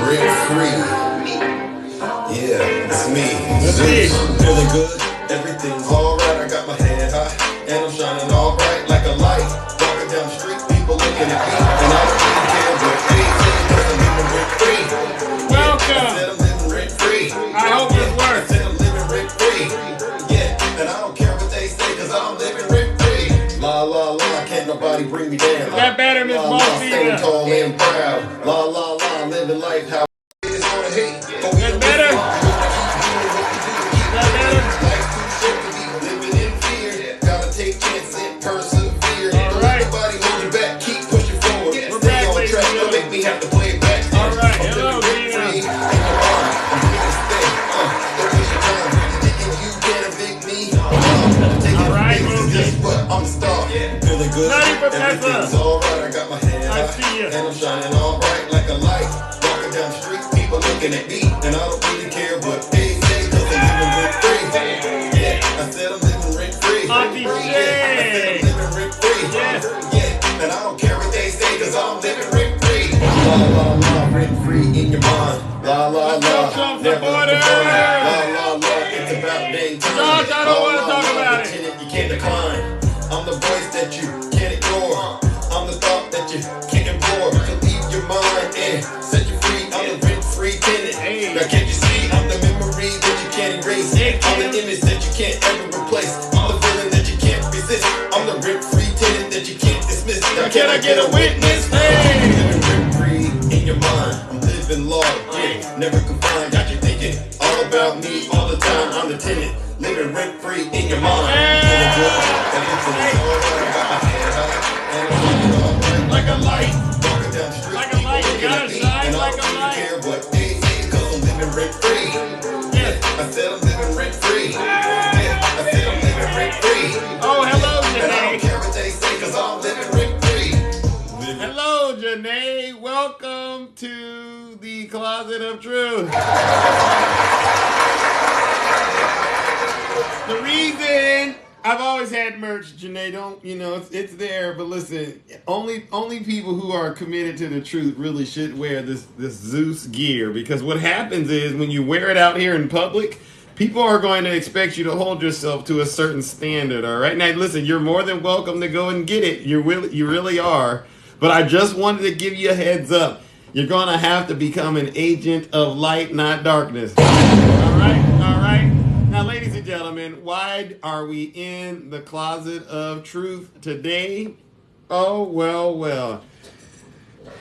rent free. Yeah, it's me. Zeus. Feeling good, everything's alright. I got my head high, and I'm shining all bright like a light. Walking down the street, people looking at me, and I don't really care what they say, cause I'm living rent free. Welcome. I said I'm living rent free. I hope it works. I said I'm living rent free. Yeah, and I don't care what they say, cause I'm living rent free. La la la, can't nobody bring me down. Is that better, Miss La la, standing Maltina? tall and proud. La la la, living life how it's gonna hate. But we That's better. That better. Life's too short to be living in fear. Gotta take chances and persevere. All Don't right. let nobody hold you back. Keep pushing forward. We're Stay back, on ladies track. and Don't make me have to play it back. All right. I'm Hello, living rent free. Gina. I'm here to stay. Don't waste your time. Thinking you can't evict me. Taking All right, the Rudy. guess what? I'm the star. Feeling good. Nutty Professor. Everything's alright. I got my head I high, see ya. and I'm shining all bright like a light. Walking down the street, people looking at me, and I don't really care what they say, cause I'm living rent free. Yeah, I said I'm living rent free. Auntie Yeah, I Shay. said I'm living rent free. Yes. Yeah, and I don't care what they say, cause I'm living rent free. La la la, rent free in your mind. La la Let's go, la, Trump never supporters. confined. La la la, it's about dang time. Josh, I don't wanna La, la, talk la, about the it. tenant you can't decline. I'm the voice that you can't ignore. I'm the thought that you can't ignore. To leave your mind and set you free. I'm the rent-free tenant. Hey. Now can't you see? I'm the memory that you can't erase. Hey, I'm the Kim. image that you can't ever replace. I'm the feeling that you can't resist. I'm the rent-free tenant that you can't dismiss. Now Can I get a witness? Hey. I'm living rent-free in your mind. I'm living large, yeah, never confined. Got you thinking all about me all the time. I'm the tenant, living rent-free in your mind. Feeling good, everything's alright. I got my head high, and I'm shining all bright like a light. Walking down the street, Like a light, you people gotta looking at me, shine and I like a don't really light. care what they say, cause I'm living rent-free. Yes. I said I'm living rent-free. Yeah, I said I'm living rent-free. Oh, hello, And I don't Janae. care what they say, cause I'm living rent-free. Hello, Janae. Welcome to the Closet of Truth. The reason I've always had merch, Janae, don't it's there, but listen, only people who are committed to the truth really should wear this Zeus gear, because what happens is when you wear it out here in public, people are going to expect you to hold yourself to a certain standard. All right, now listen, you're more than welcome to go and get it. You really are. But I just wanted to give you a heads up. You're going to have to become an agent of light, not darkness. All right. Now, ladies and gentlemen, why are we in the Closet of Truth today? Oh, well.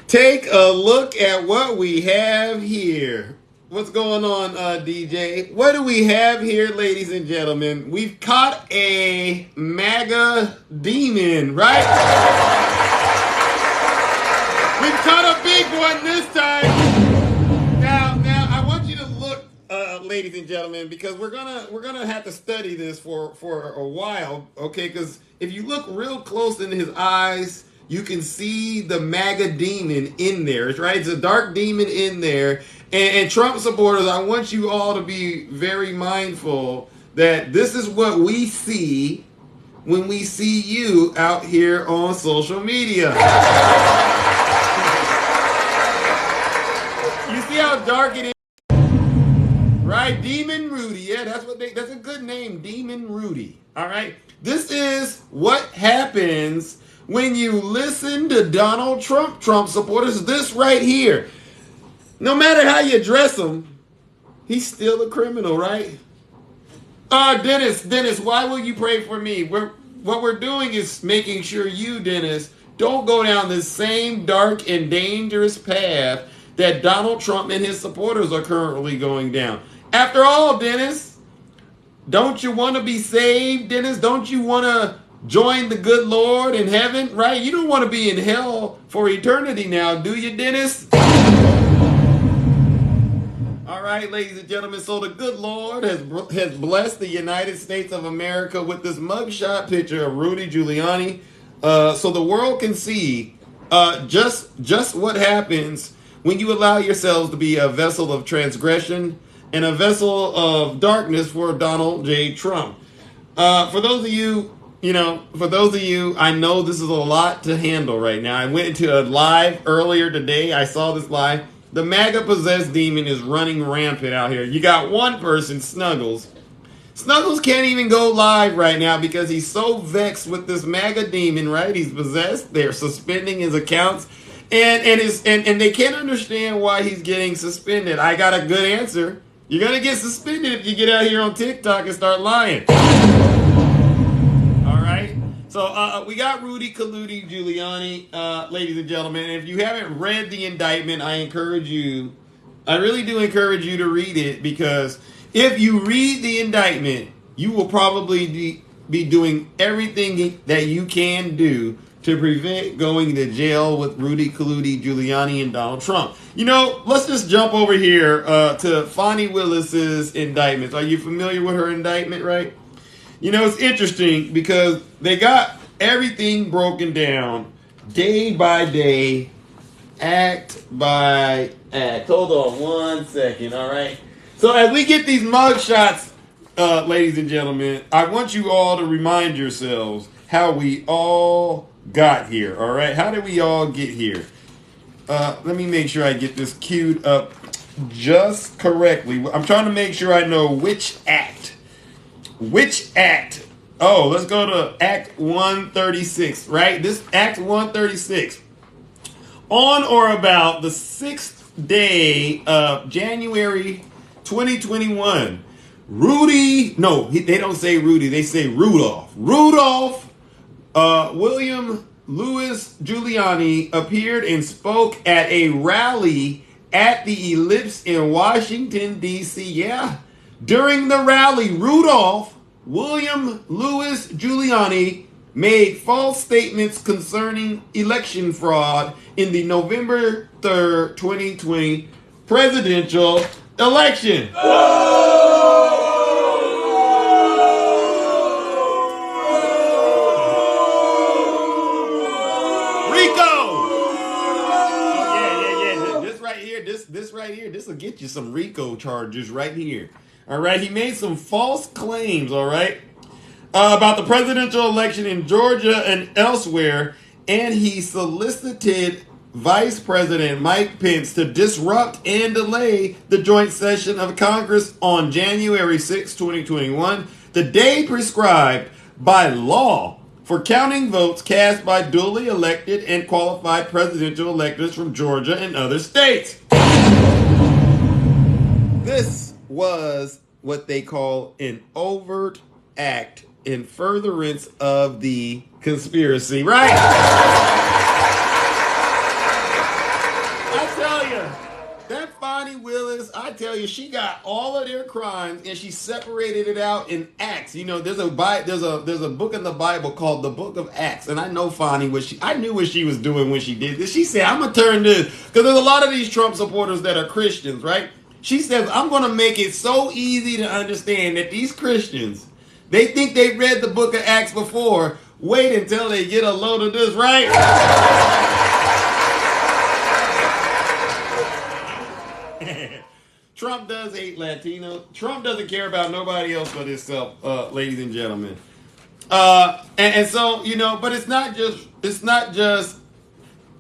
Take a look at what we have here. What's going on, DJ? What do we have here, ladies and gentlemen? We've caught a MAGA demon, right? We've caught a big one this time. Now, I want you to look, ladies and gentlemen, because we're gonna have to study this for a while, okay? Because if you look real close in his eyes, you can see the MAGA demon in there, right? It's a dark demon in there. And Trump supporters, I want you all to be very mindful that this is what we see when we see you out here on social media. You see how dark it is? Right? Demon Rudy. Yeah, that's a good name, Demon Rudy. All right? This is what happens when you listen to Donald Trump supporters. This right here. No matter how you dress him, he's still a criminal, right? Dennis, why will you pray for me? What we're doing is making sure you, Dennis, don't go down the same dark and dangerous path that Donald Trump and his supporters are currently going down. After all, Dennis, don't you want to be saved, Dennis? Don't you want to join the good Lord in heaven, right? You don't want to be in hell for eternity now, do you, Dennis? All right, ladies and gentlemen, so the good Lord has blessed the United States of America with this mugshot picture of Rudy Giuliani, so the world can see just what happens when you allow yourselves to be a vessel of transgression and a vessel of darkness for Donald J. Trump. For those of you, I know this is a lot to handle right now. I went into a live earlier today. I saw this live. The MAGA possessed demon is running rampant out here. You got one person, Snuggles. Snuggles can't even go live right now because he's so vexed with this MAGA demon, right? He's possessed. They're suspending his accounts. And they can't understand why he's getting suspended. I got a good answer. You're going to get suspended if you get out here on TikTok and start lying. All right? So we got Rudy Giuliani, ladies and gentlemen. And if you haven't read the indictment, I really do encourage you to read it, because if you read the indictment, you will probably be doing everything that you can do to prevent going to jail with Rudy Giuliani and Donald Trump. You know, let's just jump over here to Fani Willis's indictments. Are you familiar with her indictment, right? You know, it's interesting because they got everything broken down day by day, act by act. Hold on one second, all right? So as we get these mug shots, ladies and gentlemen, I want you all to remind yourselves how we all got here, all right? How did we all get here? Let me make sure I get this queued up just correctly. I'm trying to make sure I know which act. Which act? Oh, let's go to Act 136, right? This Act 136. On or about the 6th day of January 2021, they don't say Rudy, they say Rudolph. William Louis Giuliani appeared and spoke at a rally at the Ellipse in Washington, D.C. Yeah. During the rally, William Louis Giuliani made false statements concerning election fraud in the November 3rd, 2020 presidential election. This will get you some RICO charges right here. All right, he made some false claims, all right, about the presidential election in Georgia and elsewhere, and he solicited Vice President Mike Pence to disrupt and delay the joint session of Congress on January 6, 2021, the day prescribed by law for counting votes cast by duly elected and qualified presidential electors from Georgia and other states. This was what they call an overt act in furtherance of the conspiracy, right? I tell you, that Fani Willis, I tell you, she got all of their crimes and she separated it out in acts. You know, there's a book in the Bible called the Book of Acts, and I know Fani I knew what she was doing when she did this. She said, "I'm gonna turn this," because there's a lot of these Trump supporters that are Christians, right? She says, "I'm going to make it so easy to understand that these Christians, they think they've read the book of Acts before. Wait until they get a load of this, right?" Trump does hate Latinos. Trump doesn't care about nobody else but himself, ladies and gentlemen. And so, you know, but it's not just,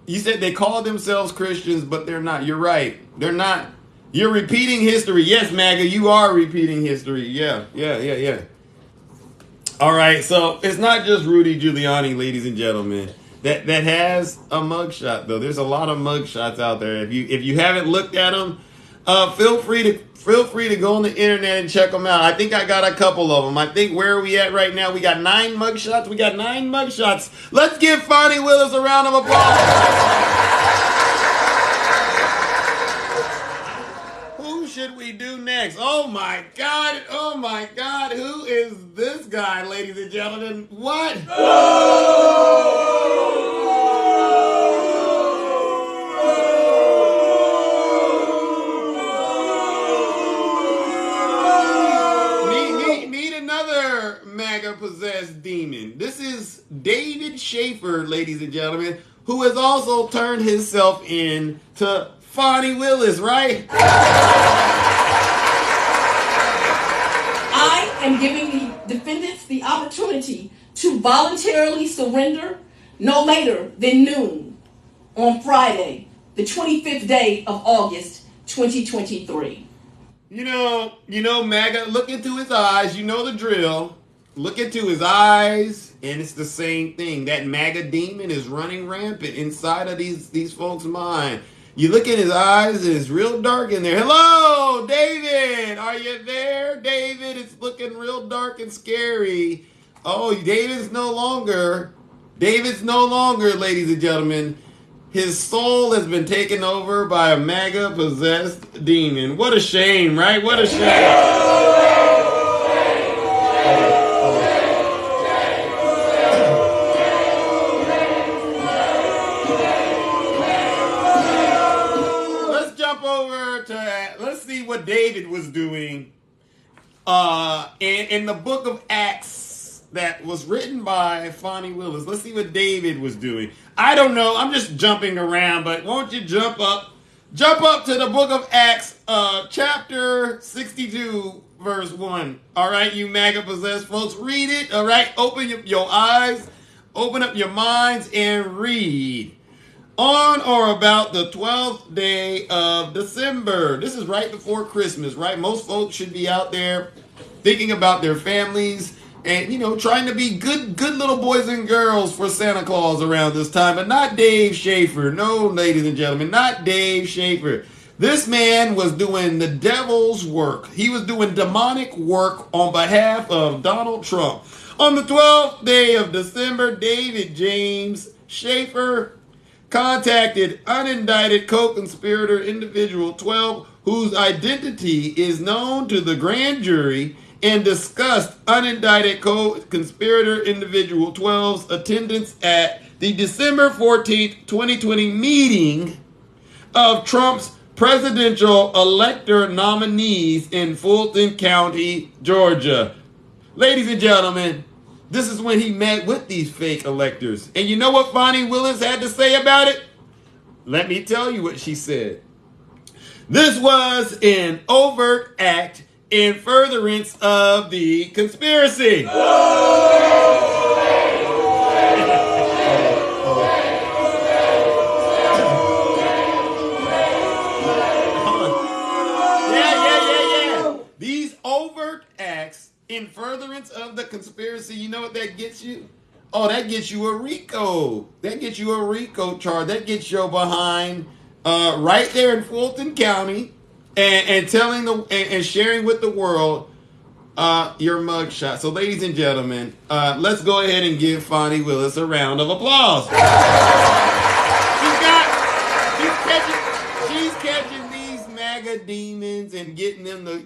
you said they call themselves Christians, but they're not. You're right. They're not. You're repeating history. Yes, MAGA, you are repeating history. Yeah. All right, so it's not just Rudy Giuliani, ladies and gentlemen, that has a mugshot, though. There's a lot of mugshots out there. If you haven't looked at them, feel free to go on the internet and check them out. I think I got a couple of them. I think, where are we at right now? We got 9 mugshots. Let's give Fani Willis a round of applause. Should we do next? Oh my God, who is this guy, ladies and gentlemen? What? Meet another MAGA possessed demon. This is David Schaefer, ladies and gentlemen, who has also turned himself in to Fani Willis, right? I am giving the defendants the opportunity to voluntarily surrender no later than noon on Friday, the 25th day of August, 2023. You know, MAGA, look into his eyes. You know the drill. Look into his eyes, and it's the same thing. That MAGA demon is running rampant inside of these folks' mind. You look in his eyes, and it's real dark in there. Hello, David. Are you there, David? It's looking real dark and scary. Oh, David's no longer, ladies and gentlemen. His soul has been taken over by a MAGA-possessed demon. What a shame, right? What a shame. Let's see what David was doing in the book of Acts that was written by Fonnie Willis. Let's see what David was doing. I don't know. I'm just jumping around, but won't you jump up to the book of Acts, chapter 62, verse 1. All right, you MAGA-possessed folks, read it. All right, open your eyes, open up your minds, and read. On or about the 12th day of December. This is right before Christmas, right? Most folks should be out there thinking about their families and, trying to be good little boys and girls for Santa Claus around this time. But not Dave Schaefer. No, ladies and gentlemen, not Dave Schaefer. This man was doing the devil's work. He was doing demonic work on behalf of Donald Trump. On the 12th day of December, David James Schaefer contacted unindicted co-conspirator individual 12, whose identity is known to the grand jury, and discussed unindicted co-conspirator individual 12's attendance at the December 14th, 2020 meeting of Trump's presidential elector nominees in Fulton County, Georgia. Ladies and gentlemen, this is when he met with these fake electors. And you know what Fonnie Willis had to say about it? Let me tell you what she said. This was an overt act in furtherance of the conspiracy. Yeah, These overt acts in furtherance of the conspiracy, you know what that gets you? Oh, that gets you a RICO. That gets you a RICO charge. That gets you behind right there in Fulton County and telling and sharing with the world your mugshot. So, ladies and gentlemen, let's go ahead and give Fonnie Willis a round of applause. She's catching these MAGA demons and getting them to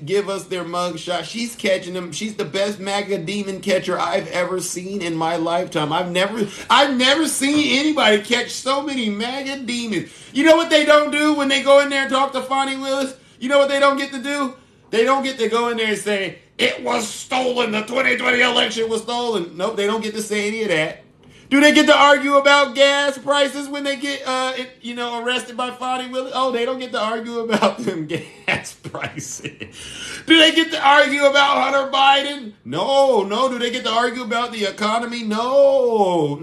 give us their mugshot. She's catching them. She's the best MAGA demon catcher I've ever seen in my lifetime. I've never seen anybody catch so many MAGA demons. You know what they don't do when they go in there and talk to Fonnie Willis? You know what they don't get to do? They don't get to go in there and say, it was stolen, the 2020 election was stolen. Nope, they don't get to say any of that. Do they get to argue about gas prices when they get, arrested by Fonnie Willis? Oh, they don't get to argue about them gas prices. Do they get to argue about Hunter Biden? No. Do they get to argue about the economy? No.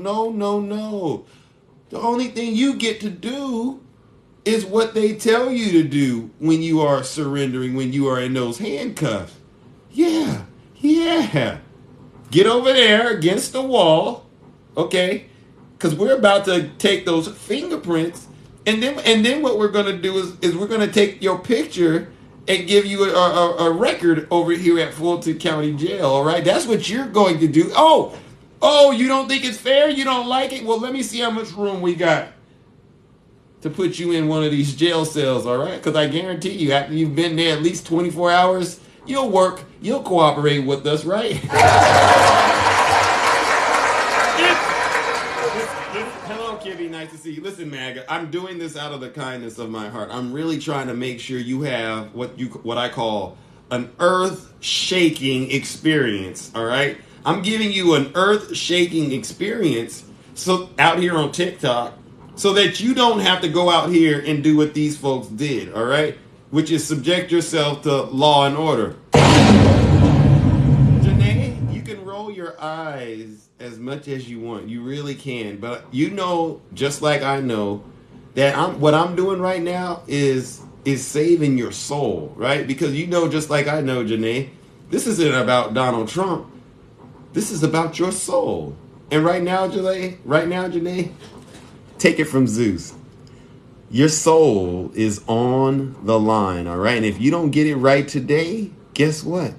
The only thing you get to do is what they tell you to do when you are surrendering, when you are in those handcuffs. Yeah. Get over there against the wall. Okay, because we're about to take those fingerprints, and then what we're going to do is we're going to take your picture and give you a record over here at Fulton County Jail. All right, that's what you're going to do. Oh, you don't think it's fair? You don't like it? Well, let me see how much room we got to put you in one of these jail cells. All right, because I guarantee you, after you've been there at least 24 hours, you'll cooperate with us, right? Hello, Kibby. Nice to see you. Listen, MAGA, I'm doing this out of the kindness of my heart. I'm really trying to make sure you have what I call an earth-shaking experience, all right? I'm giving you an earth-shaking experience out here on TikTok so that you don't have to go out here and do what these folks did, all right? Which is subject yourself to law and order. Janae, you can roll your eyes as much as you want. You really can. But just like I know, that what I'm doing right now is saving your soul, right? Because just like I know, Janae, this isn't about Donald Trump. This is about your soul. And right now, Janae, take it from Zeus. Your soul is on the line, all right? And if you don't get it right today, guess what?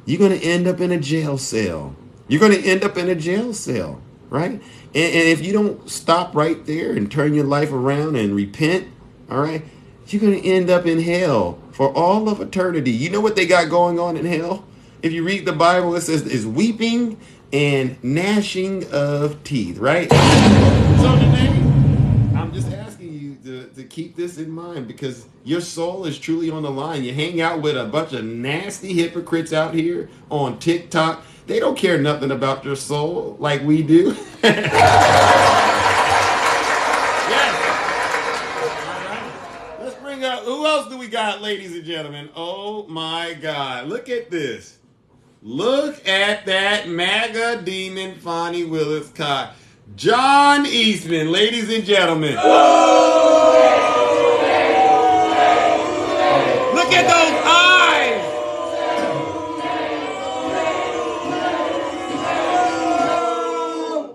You're going to end up in a jail cell. You're going to end up in a jail cell, right? And if you don't stop right there and turn your life around and repent, all right, you're going to end up in hell for all of eternity. You know what they got going on in hell? If you read the Bible, it says it's weeping and gnashing of teeth, right? So today, I'm just asking you to keep this in mind, because your soul is truly on the line. You hang out with a bunch of nasty hypocrites out here on TikTok. They don't care nothing about your soul like we do. Yes. All right. Let's bring up, who else do we got, ladies and gentlemen? Oh my God. Look at this. Look at that MAGA demon Fonnie Willis cock. John Eastman, ladies and gentlemen. Look at those eyes.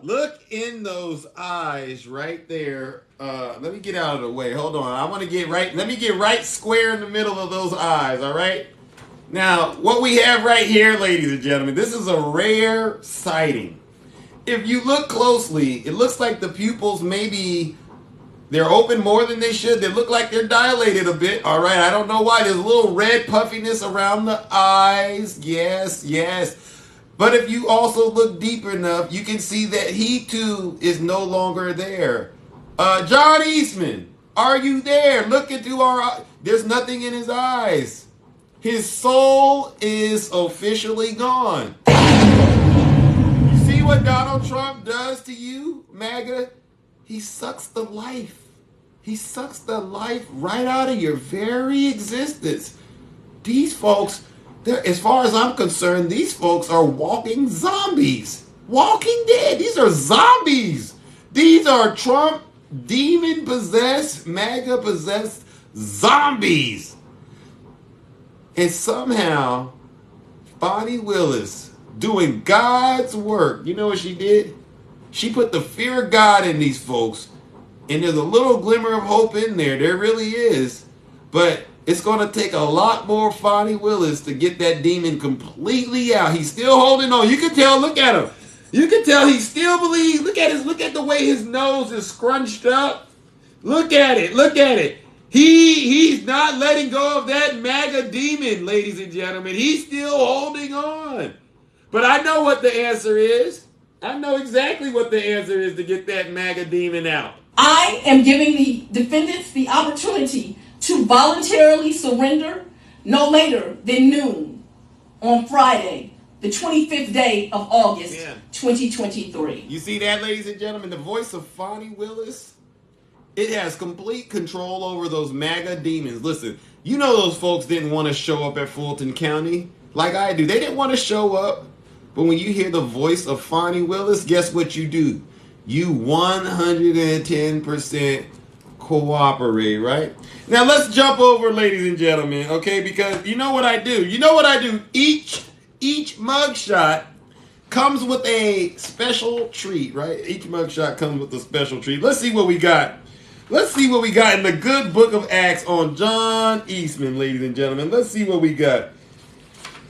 Look in those eyes right there. Let me get out of the way. Hold on. I want to get right. Let me get right square in the middle of those eyes. All right. Now, what we have right here, ladies and gentlemen, this is a rare sighting. If you look closely, it looks like the pupils they're open more than they should. They look like they're dilated a bit. All right, I don't know why. There's a little red puffiness around the eyes. Yes, yes. But if you also look deeper enough, you can see that he too is no longer there. John Eastman, are you there? Look into our eyes. There's nothing in his eyes. His soul is officially gone. You see what Donald Trump does to you, MAGA? He sucks the life. He sucks the life right out of your very existence. These folks, as far as I'm concerned, these folks are walking zombies. Walking dead. These are zombies. These are Trump demon-possessed, MAGA-possessed zombies. And somehow, Fonnie Willis, doing God's work, you know what she did? She put the fear of God in these folks. And there's a little glimmer of hope in there. There really is. But it's going to take a lot more Fonnie Willis to get that demon completely out. He's still holding on. You can tell, look at him. You can tell he still believes. Look at the way his nose is scrunched up. Look at it. He's not letting go of that MAGA demon, ladies and gentlemen. He's still holding on. But I know what the answer is. I know exactly what the answer is to get that MAGA demon out. I am giving the defendants the opportunity to voluntarily surrender no later than noon on Friday, the 25th day of August, 2023. You see that, ladies and gentlemen? The voice of Fonnie Willis? It has complete control over those MAGA demons. Listen, you know those folks didn't want to show up at Fulton County like I do. They didn't want to show up. But when you hear the voice of Fonnie Willis, guess what you do? You 110% cooperate, right? Now let's jump over, ladies and gentlemen, okay? Because you know what I do. Each mugshot comes with a special treat, right? Each mugshot comes with a special treat. Let's see what we got. Let's see what we got in the good book of Acts on John Eastman, ladies and gentlemen. Let's see what we got.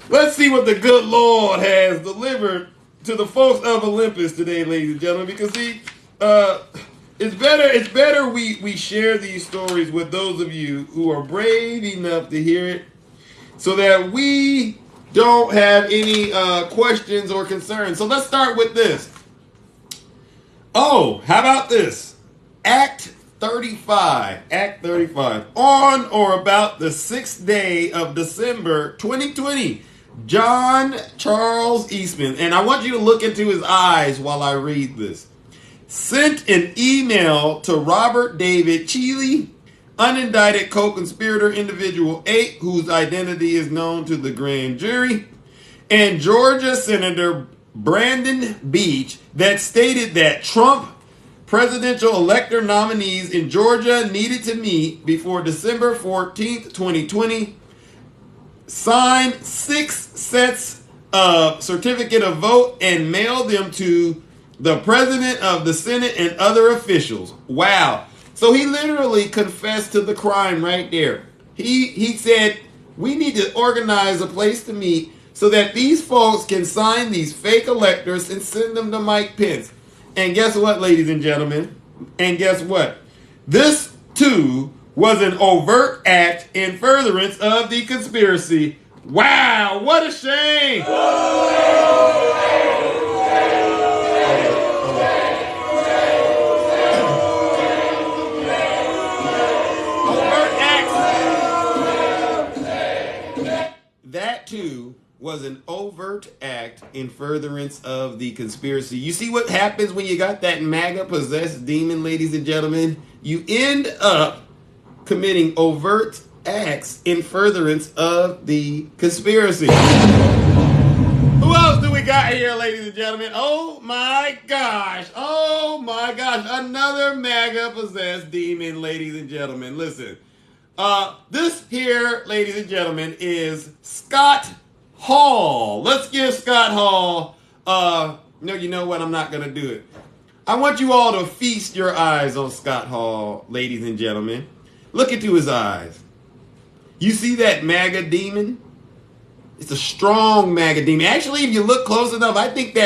Let's see what the good Lord has delivered to the folks of Olympus today, ladies and gentlemen. Because see, it's better we share these stories with those of you who are brave enough to hear it, so that we don't have any questions or concerns. So let's start with this. Oh, how about this? Act 35. On or about the 6th day of December 2020, John Charles Eastman, and I want you to look into his eyes while I read this, sent an email to Robert David Cheeley, unindicted co-conspirator individual 8, whose identity is known to the grand jury, and Georgia Senator Brandon Beach, that stated that Trump presidential elector nominees in Georgia needed to meet before December 14th, 2020, sign 6 sets of certificate of vote, and mail them to the president of the Senate and other officials. Wow. So he literally confessed to the crime right there. He said, we need to organize a place to meet so that these folks can sign these fake electors and send them to Mike Pence. And guess what, ladies and gentlemen? And guess what? This, too, was an overt act in furtherance of the conspiracy. Wow, what a shame! That too was an overt act in furtherance of the conspiracy. You see what happens when you got that MAGA possessed demon, ladies and gentlemen? You end up committing overt acts in furtherance of the conspiracy. Who else do we got here, ladies and gentlemen? Oh my gosh. Oh my gosh. Another MAGA possessed demon, ladies and gentlemen. Listen. This here, ladies and gentlemen, is Scott Hall. Let's give Scott Hall, no, you know what? I'm not going to do it. I want you all to feast your eyes on Scott Hall, ladies and gentlemen. Look into his eyes. You see that MAGA demon? It's a strong MAGA demon. Actually, if you look close enough, I think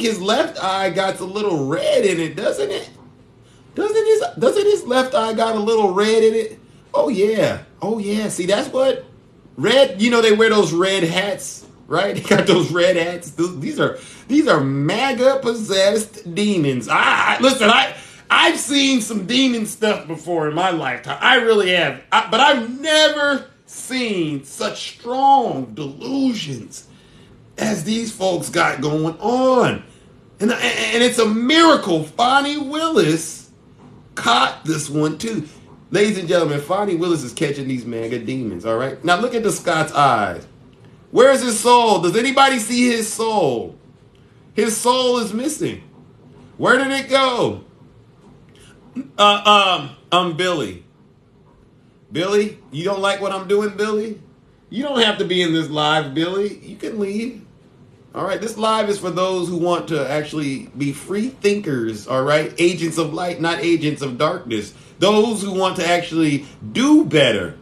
his left eye got a little red in it, doesn't it? Doesn't his left eye got a little red in it? Oh yeah. See, that's what red. You know they wear those red hats, right? They got those red hats. These are MAGA possessed demons. Listen. I've seen some demon stuff before in my lifetime. I really have. But I've never seen such strong delusions as these folks got going on, and it's a miracle. Fonnie Willis caught this one too. Ladies and gentlemen, Fonnie Willis is catching these MAGA demons, all right? Now look at the Scott's eyes. Where's his soul? Does anybody see his soul? His soul is missing. Where did it go? Billy. Billy, you don't like what I'm doing, Billy? You don't have to be in this live, Billy. You can leave. All right, this live is for those who want to actually be free thinkers, all right? Agents of light, not agents of darkness. Those who want to actually do better.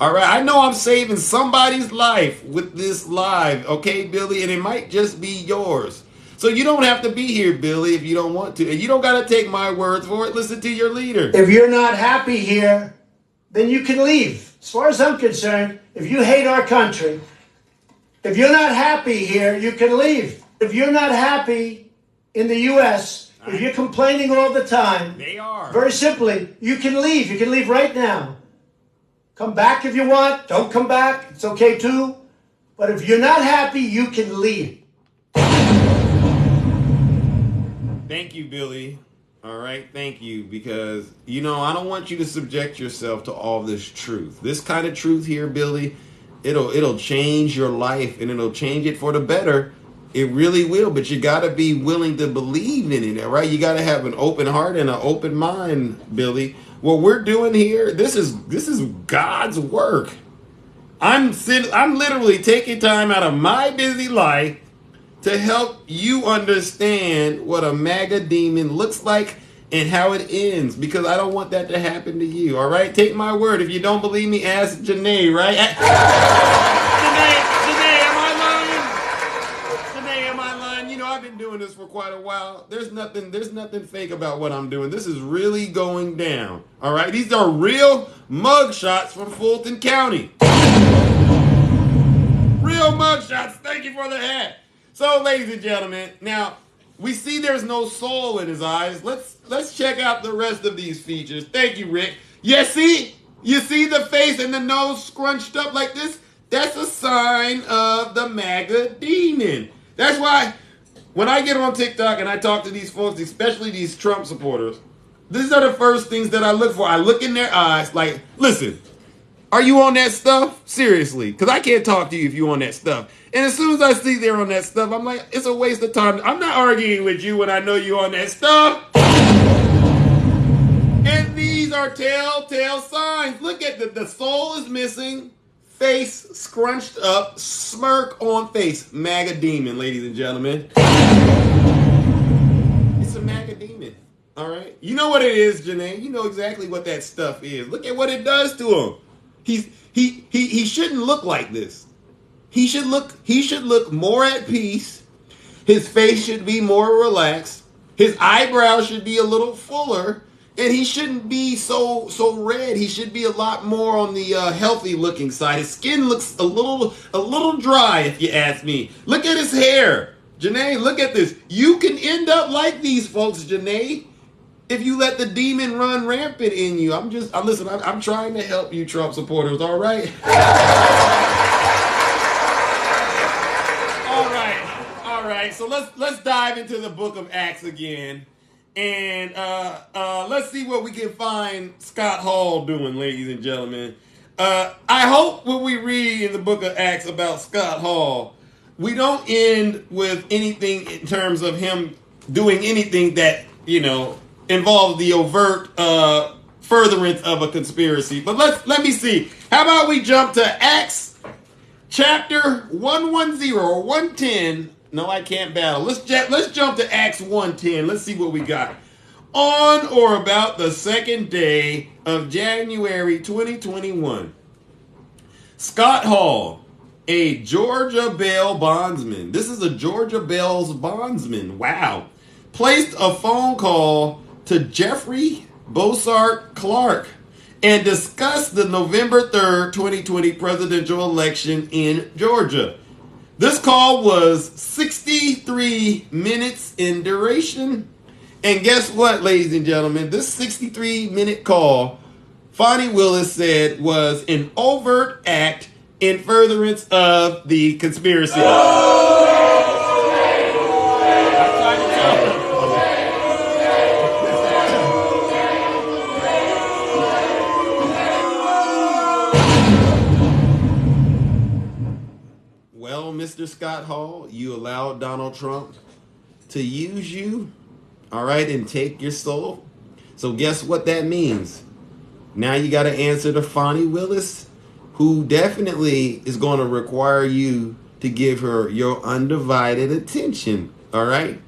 All right, I know I'm saving somebody's life with this live, okay, Billy? And it might just be yours. So you don't have to be here, Billy, if you don't want to. And you don't got to take my words for it. Listen to your leader. If you're not happy here, then you can leave. As far as I'm concerned, if you hate our country, if you're not happy here, you can leave. If you're not happy in the U.S., if you're complaining all the time, they are. Very simply, you can leave. You can leave right now. Come back if you want. Don't come back. It's okay too. But if you're not happy, you can leave. Thank you, Billy. All right, thank you. Because, I don't want you to subject yourself to all this truth. This kind of truth here, Billy, it'll change your life, and it'll change it for the better. It really will, but you got to be willing to believe in it, all right? You got to have an open heart and an open mind, Billy. What we're doing here, this is God's work. I'm literally taking time out of my busy life to help you understand what a MAGA demon looks like and how it ends, because I don't want that to happen to you, all right? Take my word. If you don't believe me, ask Janae, right? Janae, am I lying? I've been doing this for quite a while. There's nothing fake about what I'm doing. This is really going down, all right? These are real mug shots from Fulton County. Real mug shots. Thank you for the hat. So, ladies and gentlemen, now we see there's no soul in his eyes. Let's check out the rest of these features. Thank you, Rick. You see the face and the nose scrunched up like this? That's a sign of the MAGA demon. That's why when I get on TikTok and I talk to these folks, especially these Trump supporters, these are the first things that I look for. I look in their eyes like, listen, are you on that stuff? Seriously, because I can't talk to you if you're on that stuff. And as soon as I see they're on that stuff, I'm like, it's a waste of time. I'm not arguing with you when I know you're on that stuff. And these are telltale signs. Look at the soul is missing, face scrunched up, smirk on face. MAGA demon, ladies and gentlemen. It's a MAGA demon. All right. You know what it is, Janae. You know exactly what that stuff is. Look at what it does to him. He shouldn't look like this. He should look more at peace. His face should be more relaxed. His eyebrows should be a little fuller, and he shouldn't be so red. He should be a lot more on the healthy looking side. His skin looks a little dry, if you ask me. Look at his hair, Janae. Look at this. You can end up like these folks, Janae, if you let the demon run rampant in you. I'm trying to help you, Trump supporters. All right. All right, so let's dive into the book of Acts again, and let's see what we can find Scott Hall doing, ladies and gentlemen. I hope when we read in the book of Acts about Scott Hall, we don't end with anything in terms of him doing anything that, involves the overt furtherance of a conspiracy. But let me see. How about we jump to Acts chapter 110 or 110. No, I can't battle. Let's jump to Acts 1:10. Let's see what we got. On or about the second day of January 2021, Scott Hall, a Georgia bail bondsman. This is a Georgia bail's bondsman. Wow. Placed a phone call to Jeffrey Bossart Clark and discussed the November 3rd, 2020 presidential election in Georgia. This call was 63 minutes in duration. And guess what, ladies and gentlemen? This 63-minute call, Fonnie Willis said, was an overt act in furtherance of the conspiracy. Mr. Scott Hall, you allowed Donald Trump to use you, all right, and take your soul. So guess what that means? Now you got to answer to Fonnie Willis, who definitely is going to require you to give her your undivided attention, all right?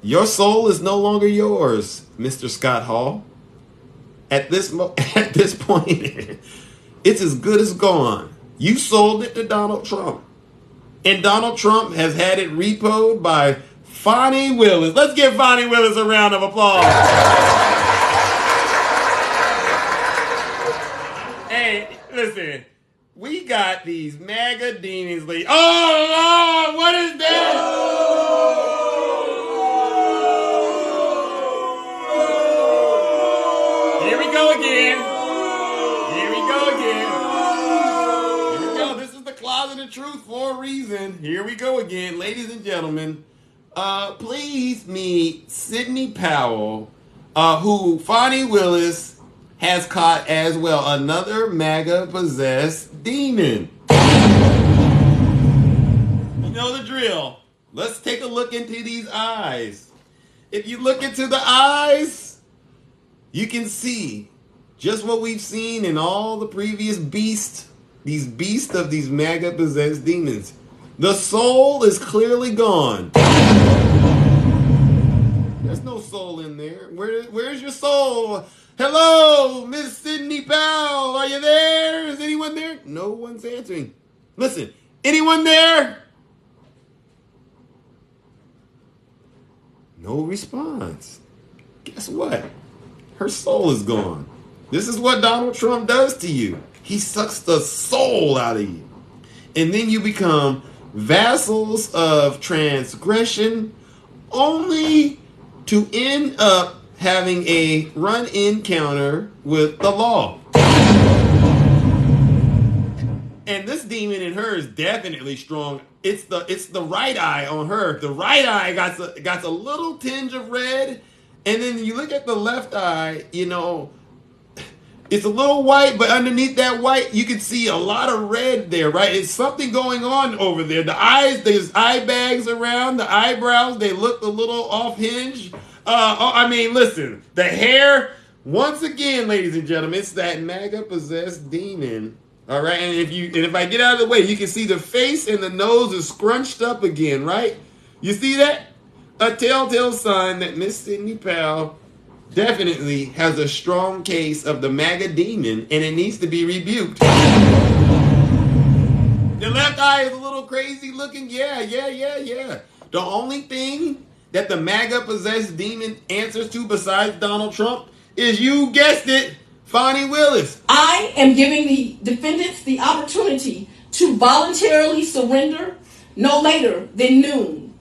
Your soul is no longer yours, Mr. Scott Hall. At this point, it's as good as gone. You sold it to Donald Trump. And Donald Trump has had it repoed by Fonnie Willis. Let's give Fonnie Willis a round of applause. Hey, listen, we got these MAGA demons. Oh, Lord, what is that? Here we go again. Closet of truth for a reason. Here we go again, ladies and gentlemen. Please meet Sidney Powell, who Fonnie Willis has caught as well. Another MAGA possessed demon. You know the drill. Let's take a look into these eyes. If you look into the eyes, you can see just what we've seen in all the previous beasts. These beasts of these MAGA possessed demons. The soul is clearly gone. There's no soul in there. Where's your soul? Hello, Miss Sidney Powell. Are you there? Is anyone there? No one's answering. Listen, anyone there? No response. Guess what? Her soul is gone. This is what Donald Trump does to you. He sucks the soul out of you. And then you become vassals of transgression, only to end up having a run encounter with the law. And this demon in her is definitely strong. It's the right eye on her. The right eye got a little tinge of red. And then you look at the left eye, it's a little white, but underneath that white, you can see a lot of red there, right? It's something going on over there. The eyes, there's eye bags around. The eyebrows, they look a little off hinge. Listen, the hair, Once again, ladies and gentlemen, it's that MAGA possessed demon. All right, and if I get out of the way, you can see the face and the nose is scrunched up again, right? You see that? A telltale sign that Miss Sidney Powell definitely has a strong case of the MAGA demon, and it needs to be rebuked. The left eye is a little crazy looking. Yeah. The only thing that the MAGA possessed demon answers to besides Donald Trump is, you guessed it, Fonnie Willis. I am giving the defendants the opportunity to voluntarily surrender no later than noon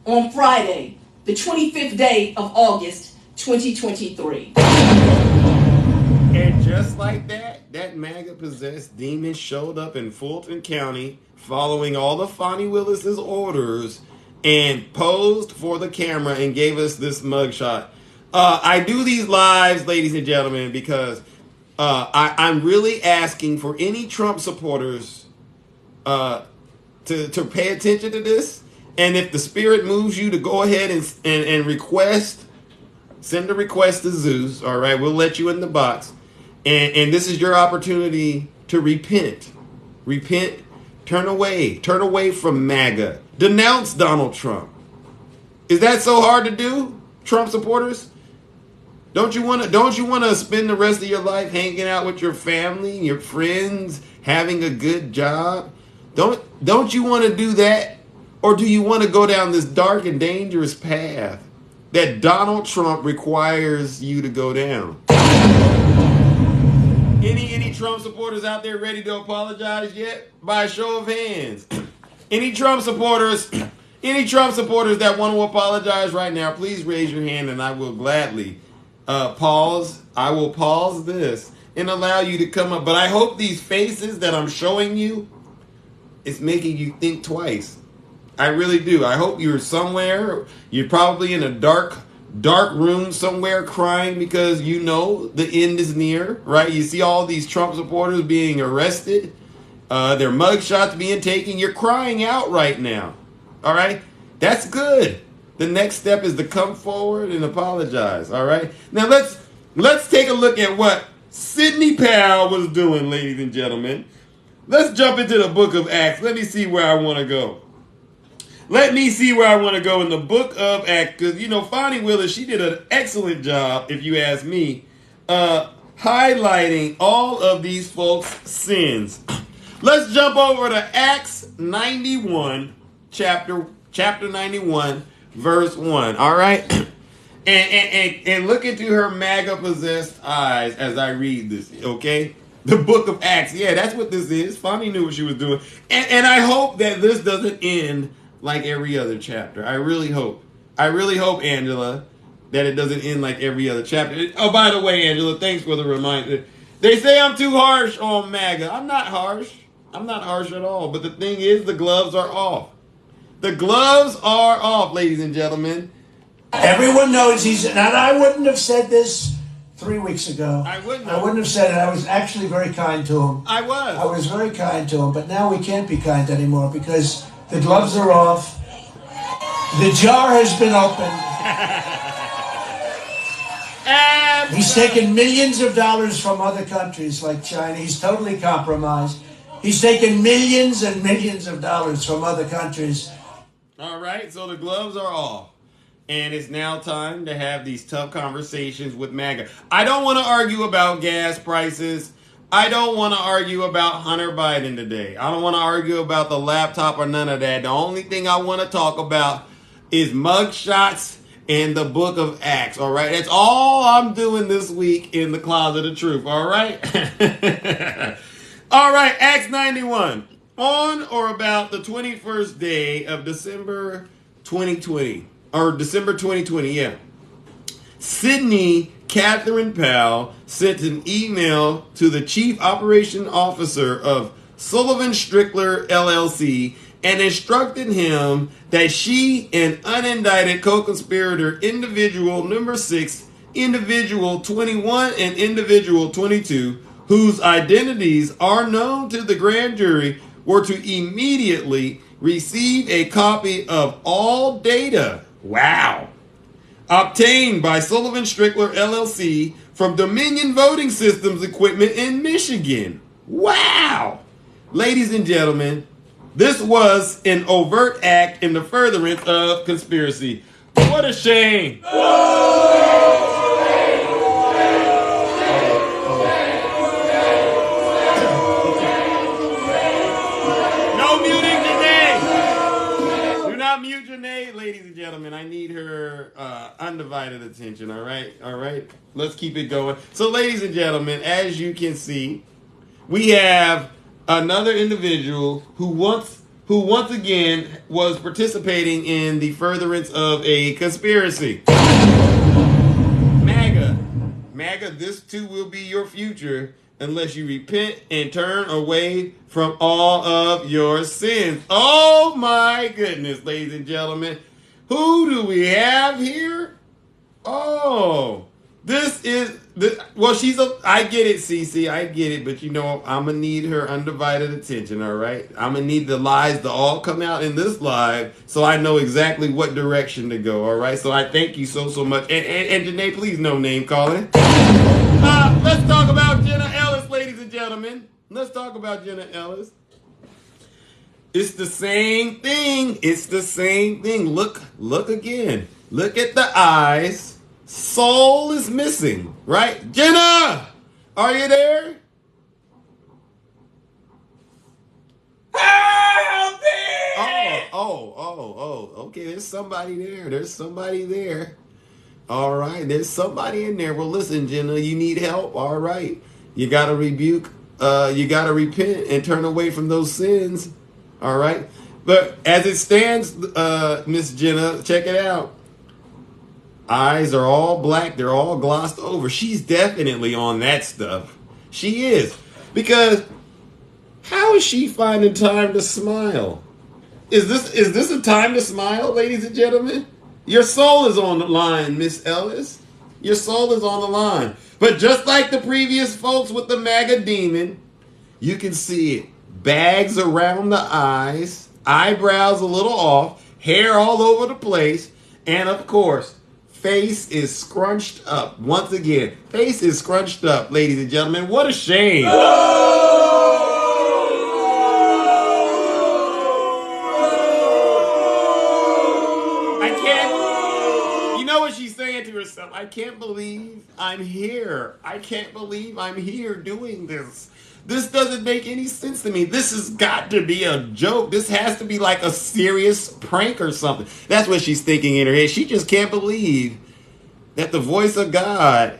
on Friday, the 25th day of August, 2023. And just like that MAGA possessed demon showed up in Fulton County following all the Fonnie Willis's orders and posed for the camera and gave us this mugshot. I do these lives, ladies and gentlemen, because I'm really asking for any Trump supporters to pay attention to this. And if the spirit moves you to go ahead and request, send a request to Zeus. All right, we'll let you in the box. And this is your opportunity to repent. Repent. Turn away from MAGA. Denounce Donald Trump. Is that so hard to do, Trump supporters? Don't you want to spend the rest of your life hanging out with your family, your friends, having a good job? Don't you want to do that? Or do you want to go down this dark and dangerous path that Donald Trump requires you to go down? Any Trump supporters out there ready to apologize yet? By a show of hands. Any Trump supporters that want to apologize right now, please raise your hand and I will gladly pause. I will pause this and allow you to come up. But I hope these faces that I'm showing you is making you think twice. I really do. I hope you're somewhere. You're probably in a dark room somewhere crying because you know the end is near, right? You see all these Trump supporters being arrested, their mugshots being taken. You're crying out right now. All right? That's good. The next step is to come forward and apologize. All right? Now let's take a look at what Sidney Powell was doing, ladies and gentlemen. Let's jump into the book of Acts. Let me see where I want to go. Let me see where I want to go in the book of Acts. Because, Fonnie Willis, she did an excellent job, if you ask me, highlighting all of these folks' sins. Let's jump over to Acts 91, chapter 91, verse 1. All right? And look into her MAGA-possessed eyes as I read this, okay? The book of Acts. Yeah, that's what this is. Fonnie knew what she was doing. And I hope that this doesn't end like every other chapter. I really hope, Angela, that it doesn't end like every other chapter. Oh, by the way, Angela, thanks for the reminder. They say I'm too harsh on MAGA. I'm not harsh. I'm not harsh at all. But the thing is, the gloves are off. The gloves are off, ladies and gentlemen. Everyone knows and I wouldn't have said this 3 weeks ago. I wouldn't have said it. I was actually very kind to him. I was very kind to him, but now we can't be kind anymore because the gloves are off. The jar has been opened. He's taken millions of dollars from other countries like China. He's totally compromised. He's taken millions and millions of dollars from other countries. All right, so the gloves are off. And it's now time to have these tough conversations with MAGA. I don't want to argue about gas prices. I don't want to argue about Hunter Biden today. I don't want to argue about the laptop or none of that. The only thing I want to talk about is mugshots and the book of Acts, all right? That's all I'm doing this week in the Closet of Truth, all right? All right, Acts 91. On or about the 21st day of December 2020. Or December 2020, yeah. Sidney Catherine Powell sent an email to the Chief Operation Officer of Sullivan Strickler LLC and instructed him that she and unindicted co-conspirator individual number 6, individual 21, and individual 22, whose identities are known to the grand jury, were to immediately receive a copy of all data obtained by Sullivan Strickler LLC from Dominion Voting Systems equipment in Michigan. Wow! Ladies and gentlemen, this was an overt act in the furtherance of conspiracy. What a shame! Mute Janae, ladies and gentlemen. I need her undivided attention. All right. Let's keep it going. So, ladies and gentlemen, as you can see, we have another individual who once again was participating in the furtherance of a conspiracy. MAGA, this too will be your future unless you repent and turn away from all of your sins. Oh my goodness, ladies and gentlemen. Who do we have here? Oh, I get it, Cece, I get it, but I'm going to need her undivided attention, all right? I'm going to need the lies to all come out in this live so I know exactly what direction to go, all right? So I thank you so much. And Janae, please no name calling. Let's talk about Jenna Ellis, ladies and gentlemen. Let's talk about Jenna Ellis. It's the same thing. Look again. Look at the eyes. Soul is missing, right? Jenna, are you there? Help me! Okay, there's somebody there. All right, there's somebody in there. Well, listen, Jenna, you need help. All right. You got to rebuke, you got to repent and turn away from those sins. All right. But as it stands, Miss Jenna, check it out. Eyes are all black. They're all glossed over. She's definitely on that stuff. She is. Because how is she finding time to smile? Is this a time to smile, ladies and gentlemen? Your soul is on the line, Miss Ellis. Your soul is on the line. But just like the previous folks with the MAGA demon, you can see it. Bags around the eyes, eyebrows a little off, hair all over the place, and of course, face is scrunched up. Once again, face is scrunched up, ladies and gentlemen. What a shame. She's saying to herself, I can't believe I'm here. I can't believe I'm here doing this. This doesn't make any sense to me. This has got to be a joke. This has to be like a serious prank or something. That's what she's thinking in her head. She just can't believe that the voice of God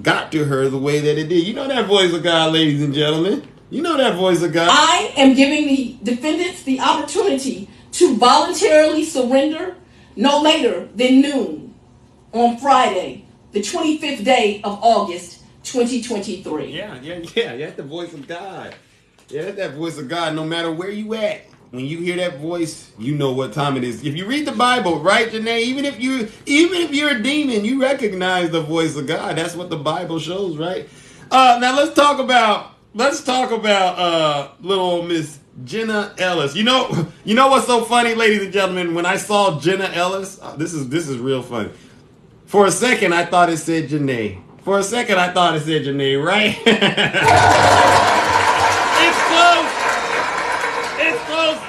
got to her the way that it did. You know that voice of God, ladies and gentlemen. You know that voice of God. I am giving the defendants the opportunity to voluntarily surrender no later than noon on Friday, the 25th day of August, 2023. Yeah, that's the voice of God. Yeah, that's that voice of God. No matter where you at, when you hear that voice, you know what time it is. If you read the Bible, right, Janae? Even if you're a demon, you recognize the voice of God. That's what the Bible shows, right? Now let's talk about little Miss Jenna Ellis. You know what's so funny, ladies and gentlemen? When I saw Jenna Ellis, this is real funny. For a second, I thought it said Janae. Right? It's close.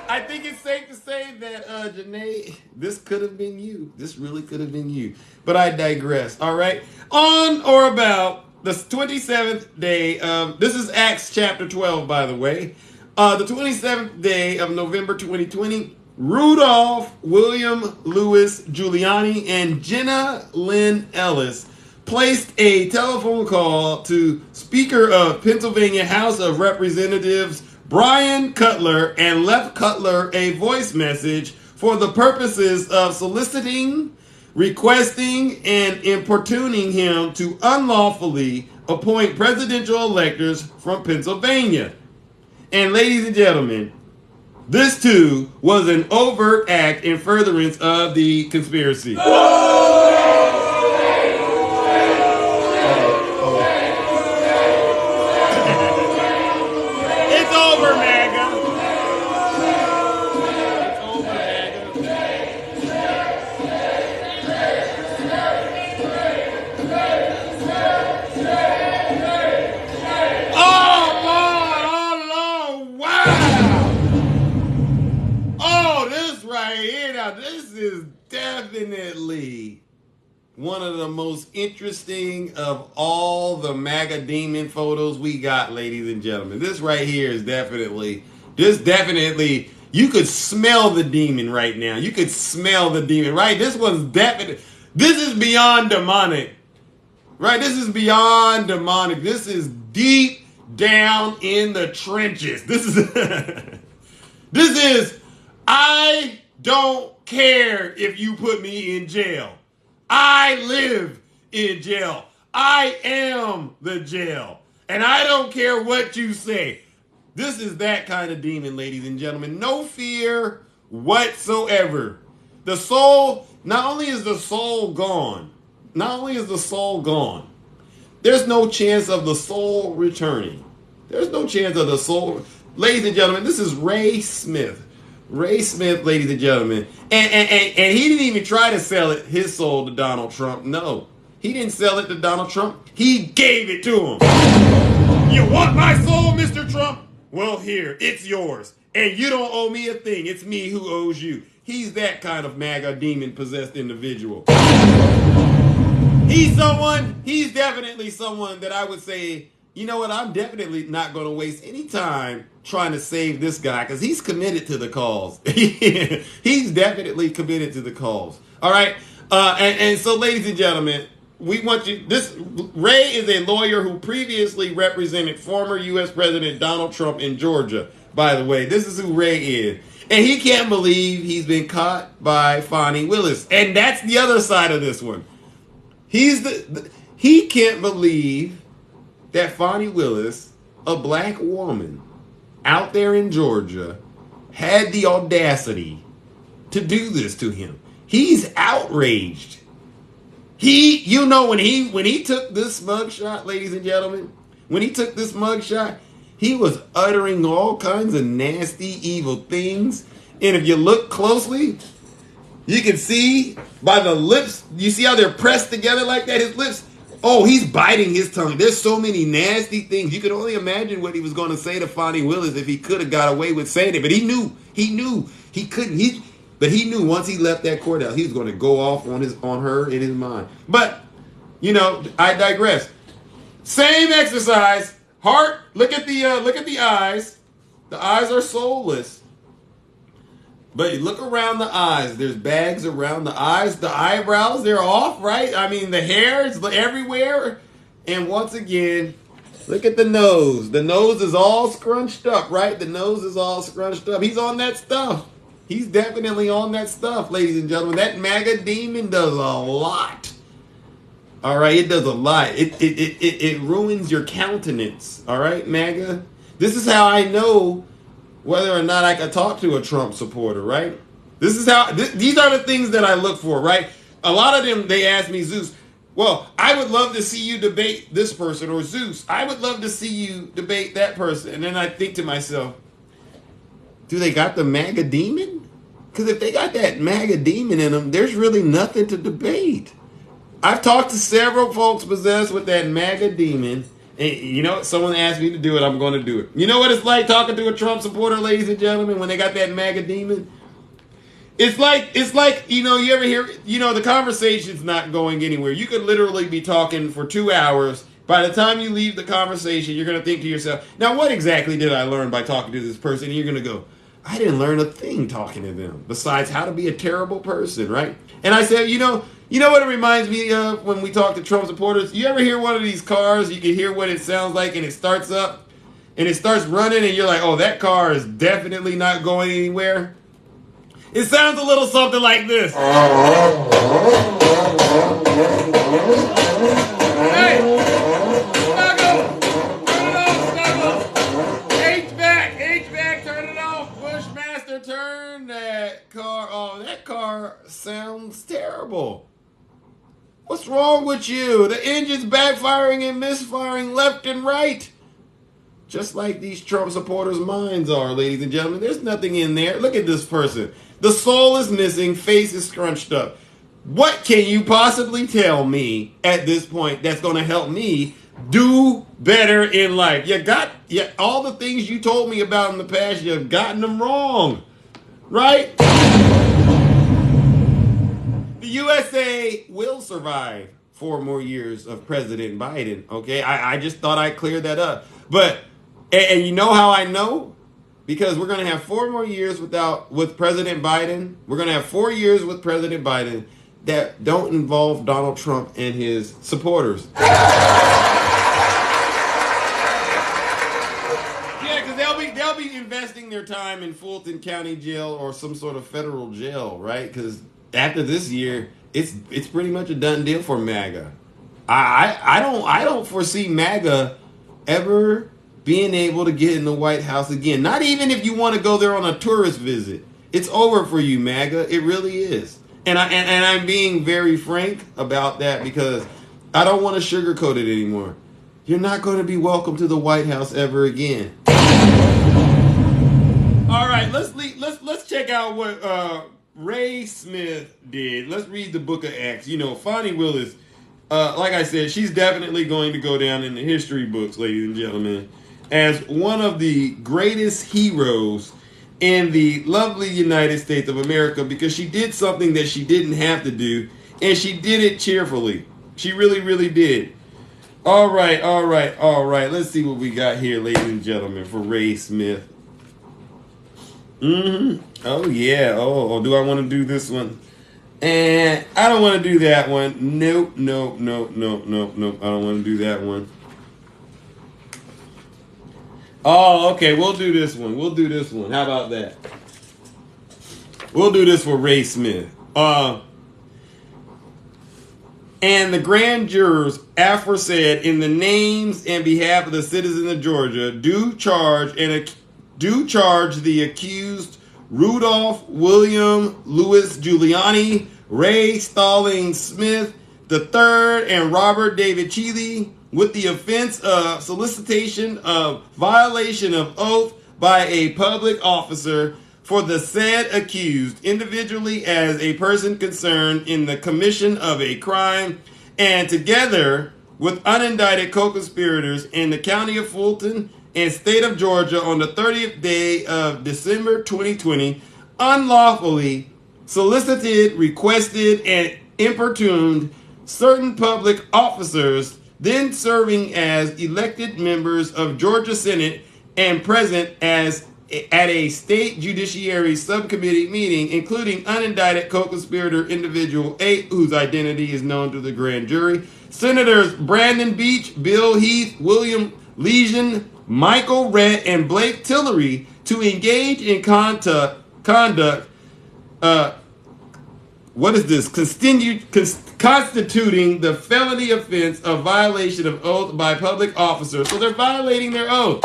I think it's safe to say that Janae, this could have been you. This really could have been you. But I digress. All right. On or about the 27th day of, this is Acts chapter 12, by the way. The 27th day of November 2020, Rudolph William Louis Giuliani and Jenna Lynn Ellis placed a telephone call to Speaker of Pennsylvania House of Representatives Brian Cutler and left Cutler a voice message for the purposes of soliciting, requesting, and importuning him to unlawfully appoint presidential electors from Pennsylvania. And ladies and gentlemen, this too was an overt act in furtherance of the conspiracy. It's over, MAGA. It's over, MAGA. is definitely one of the most interesting of all the MAGA demon photos we got, ladies and gentlemen. This right here is definitely, you could smell the demon right now. You could smell the demon, right? This one's definitely, this is beyond demonic, right? This is beyond demonic. This is deep down in the trenches. This is, I don't care if you put me in jail. I live in jail. I am the jail. And I don't care what you say. This is that kind of demon, ladies and gentlemen. No fear whatsoever. The soul, not only is the soul gone, there's no chance of the soul returning. There's no chance of the soul. Ladies and gentlemen, this is Ray Smith. Ray Smith, ladies and gentlemen. And he didn't even try to sell his soul to Donald Trump. No, he didn't sell it to Donald Trump. He gave it to him. You want my soul, Mr. Trump? Well, here, it's yours. And you don't owe me a thing. It's me who owes you. He's that kind of MAGA demon-possessed individual. He's definitely someone that I would say, you know what, I'm definitely not going to waste any time trying to save this guy because he's committed to the cause. He's definitely committed to the cause. All right? And so, ladies and gentlemen, we want you, Ray is a lawyer who previously represented former U.S. President Donald Trump in Georgia. By the way, this is who Ray is. And he can't believe he's been caught by Fani Willis. And that's the other side of this one. He can't believe that Fani Willis, a black woman out there in Georgia, had the audacity to do this to him. He's outraged. When he took this mugshot, ladies and gentlemen, when he took this mugshot, he was uttering all kinds of nasty, evil things. And if you look closely, you can see by the lips, you see how they're pressed together like that, his lips. Oh, he's biting his tongue. There's so many nasty things. You can only imagine what he was going to say to Fani Willis if he could have got away with saying it. But he knew he couldn't. But he knew once he left that courthouse, he was going to go off on her in his mind. But, I digress. Same exercise. Heart, look at the eyes. The eyes are soulless. But you look around the eyes. There's bags around the eyes. The eyebrows, they're off, right? I mean, the hair is everywhere. And once again, look at the nose. The nose is all scrunched up, right? The nose is all scrunched up. He's on that stuff. He's definitely on that stuff, ladies and gentlemen. That MAGA demon does a lot. All right, it does a lot. It ruins your countenance. All right, MAGA. This is how I know whether or not I can talk to a Trump supporter, right? These are the things that I look for, right? A lot of them, they ask me, Zeus, well, I would love to see you debate this person, or Zeus, I would love to see you debate that person. And then I think to myself, do they got the MAGA demon? Because if they got that MAGA demon in them, there's really nothing to debate. I've talked to several folks possessed with that MAGA demon. And someone asked me to do it, I'm going to do it. You know what it's like talking to a Trump supporter, ladies and gentlemen, when they got that MAGA demon? It's like, you ever hear, the conversation's not going anywhere. You could literally be talking for 2 hours. By the time you leave the conversation, you're going to think to yourself, now what exactly did I learn by talking to this person? And you're going to go, I didn't learn a thing talking to them besides how to be a terrible person, right? And I said, you know what it reminds me of when we talk to Trump supporters? You ever hear one of these cars, you can hear what it sounds like, and it starts up, and it starts running, and you're like, oh, that car is definitely not going anywhere? It sounds a little something like this. Hey! Turn that car off. That car sounds terrible. What's wrong with you? The engine's backfiring and misfiring left and right. Just like these Trump supporters' minds are, ladies and gentlemen. There's nothing in there. Look at this person. The soul is missing, face is scrunched up. What can you possibly tell me at this point that's going to help me do better in life? All the things you told me about in the past, you've gotten them wrong. Right? the USA will survive 4 more years of President Biden. Okay, I just thought I'd clear that up. But and you know how I know? Because we're gonna have 4 more years with President Biden. We're gonna have 4 years with President Biden that don't involve Donald Trump and his supporters. Yeah, because they'll be investing their time in Fulton County Jail or some sort of federal jail, right? Because after this year, it's pretty much a done deal for MAGA. I don't foresee MAGA ever being able to get in the White House again. Not even if you want to go there on a tourist visit. It's over for you, MAGA. It really is. And I'm being very frank about that because I don't want to sugarcoat it anymore. You're not going to be welcome to the White House ever again. All right, let's check out what Ray Smith did. Let's read the Book of Acts. You know, Fonnie Willis, like I said, she's definitely going to go down in the history books, ladies and gentlemen, as one of the greatest heroes in the lovely United States of America because she did something that she didn't have to do, and she did it cheerfully. She really, really did. All right. Let's see what we got here, ladies and gentlemen, for Ray Smith. Oh, yeah. Oh, do I want to do this one? And I don't want to do that one. Nope. I don't want to do that one. Oh, okay. We'll do this one. How about that? We'll do this for Ray Smith. And the grand jurors aforesaid, in the names and behalf of the citizens of Georgia, do charge the accused Rudolph William Louis Giuliani, Ray Stallings Smith III, and Robert David Cheeley with the offense of solicitation of violation of oath by a public officer for the said accused individually as a person concerned in the commission of a crime, and together with unindicted co-conspirators in the county of Fulton and state of Georgia on the 30th day of December 2020, unlawfully solicited, requested, and importuned certain public officers then serving as elected members of Georgia Senate and present as at a state judiciary subcommittee meeting, including unindicted co-conspirator individual 8, whose identity is known to the grand jury, Senators Brandon Beach, Bill Heath, William Legion, Michael Rhett, and Blake Tillery, to engage in conduct constituting the felony offense of violation of oath by public officers. So they're violating their oath.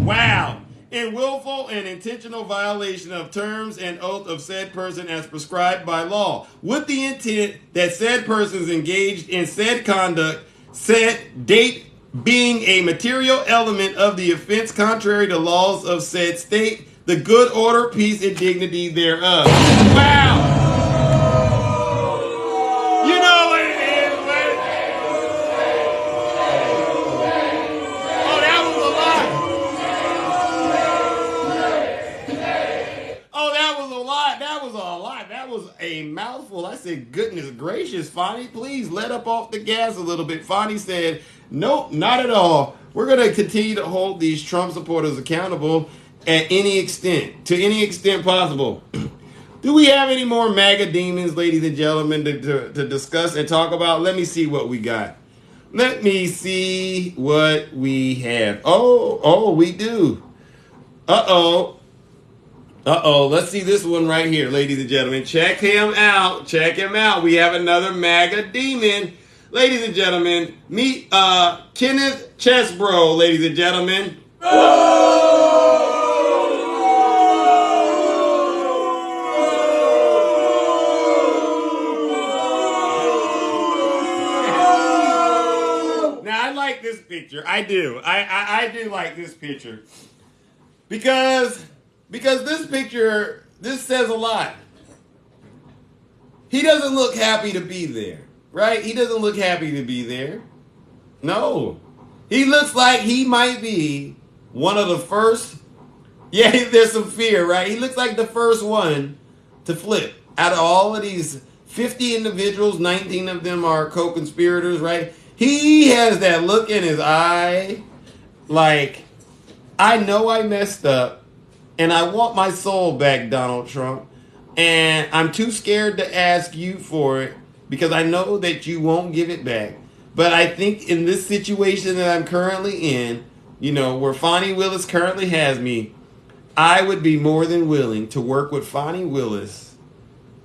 Wow. In willful and intentional violation of terms and oath of said person as prescribed by law, with the intent that said persons engaged in said conduct, said date being a material element of the offense contrary to laws of said state, the good order, peace, and dignity thereof. Wow! You know what it is, man. Oh, that was a lot. Oh, that was a lot. That was a mouthful. I said, goodness gracious, Fonnie, please let up off the gas a little bit. Fonnie said, nope, not at all. We're going to continue to hold these Trump supporters accountable to any extent possible. Do we have any more MAGA demons, ladies and gentlemen, to discuss and talk about? Let me see what we got. Let me see what we have. Oh, we do. Uh-oh. Let's see this one right here, ladies and gentlemen. Check him out. We have another MAGA demon. Ladies and gentlemen, meet Kenneth Chesbro, ladies and gentlemen. This picture. I do. I do like this picture. Because this picture, this says a lot. He doesn't look happy to be there, right? He doesn't look happy to be there. No. He looks like he might be one of the first. Yeah, there's some fear, right? He looks like the first one to flip. out of all of these 50 individuals, 19 of them are co-conspirators, right? He has that look in his eye like, I know I messed up and I want my soul back, Donald Trump. And I'm too scared to ask you for it because I know that you won't give it back. But I think in this situation that I'm currently in, you know, where Fonnie Willis currently has me, I would be more than willing to work with Fonnie Willis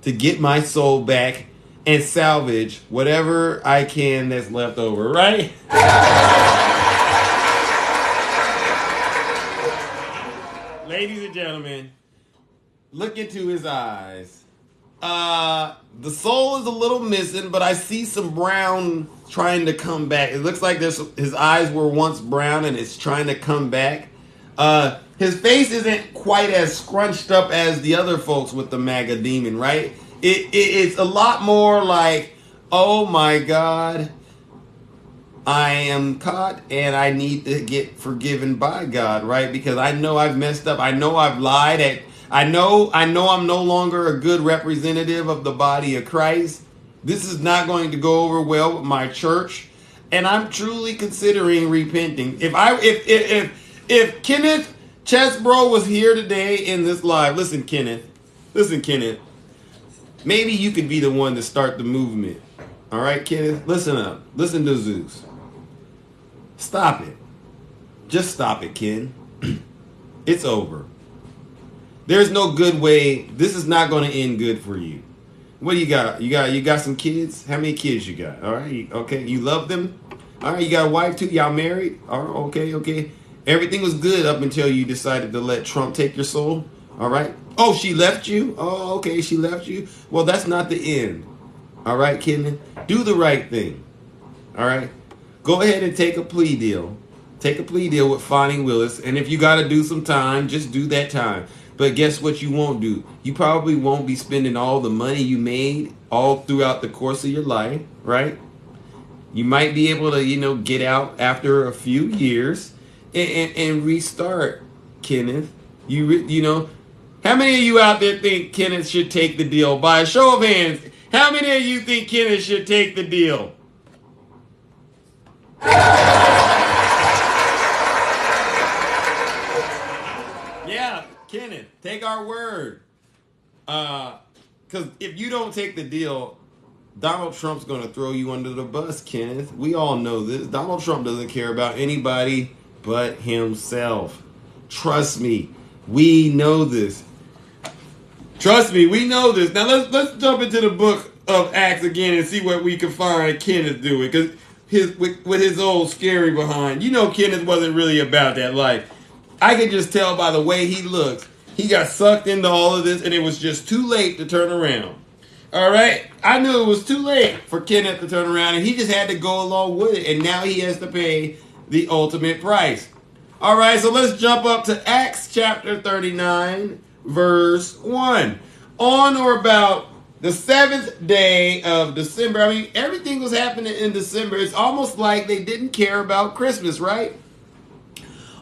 to get my soul back and salvage whatever I can that's left over, right? Ladies and gentlemen, look into his eyes. The soul is a little missing, but I see some brown trying to come back. It looks like his eyes were once brown and it's trying to come back. His face isn't quite as scrunched up as the other folks with the MAGA demon, right? It's a lot more like, oh my God, I am caught and I need to get forgiven by God, right? Because I know I've messed up. I know I've lied. I know I'm no longer a good representative of the body of Christ. This is not going to go over well with my church. And I'm truly considering repenting. If Kenneth Chesbro was here today in this live, listen, Kenneth, maybe you could be the one to start the movement. All right, Kenneth, listen up. Listen to Zeus. Stop it. Just stop it, Ken. It's over. There's no good way. This is not going to end good for you. What do you got? You got some kids? How many kids you got? All right. Okay. You love them? All right. You got a wife too? Y'all married? All right. Okay. Everything was good up until you decided to let Trump take your soul. All right. Oh, she left you? Oh, okay. She left you? Well, that's not the end. All right, Ken? Do the right thing. All right. Go ahead and take a plea deal. Take a plea deal with Fonnie Willis. And if you got to do some time, just do that time. But guess what you won't do? You probably won't be spending all the money you made all throughout the course of your life, right? You might be able to, get out after a few years and restart, Kenneth. How many of you out there think Kenneth should take the deal? By a show of hands, how many of you think Kenneth should take the deal? Yeah, Kenneth, take our word. Because if you don't take the deal, Donald Trump's going to throw you under the bus, Kenneth. We all know this. Donald Trump doesn't care about anybody but himself. Trust me, we know this. Trust me, we know this. Now let's jump into the book of Acts again and see what we can find Kenneth doing. Because with his old scary behind, Kenneth wasn't really about that life. I could just tell by the way he looks. He got sucked into all of this and it was just too late to turn around. All right? I knew it was too late for Kenneth to turn around and he just had to go along with it. And now he has to pay the ultimate price. All right, so let's jump up to Acts chapter 39, verse 1. On or about the 7th day of December. I mean, everything was happening in December. It's almost like they didn't care about Christmas, right?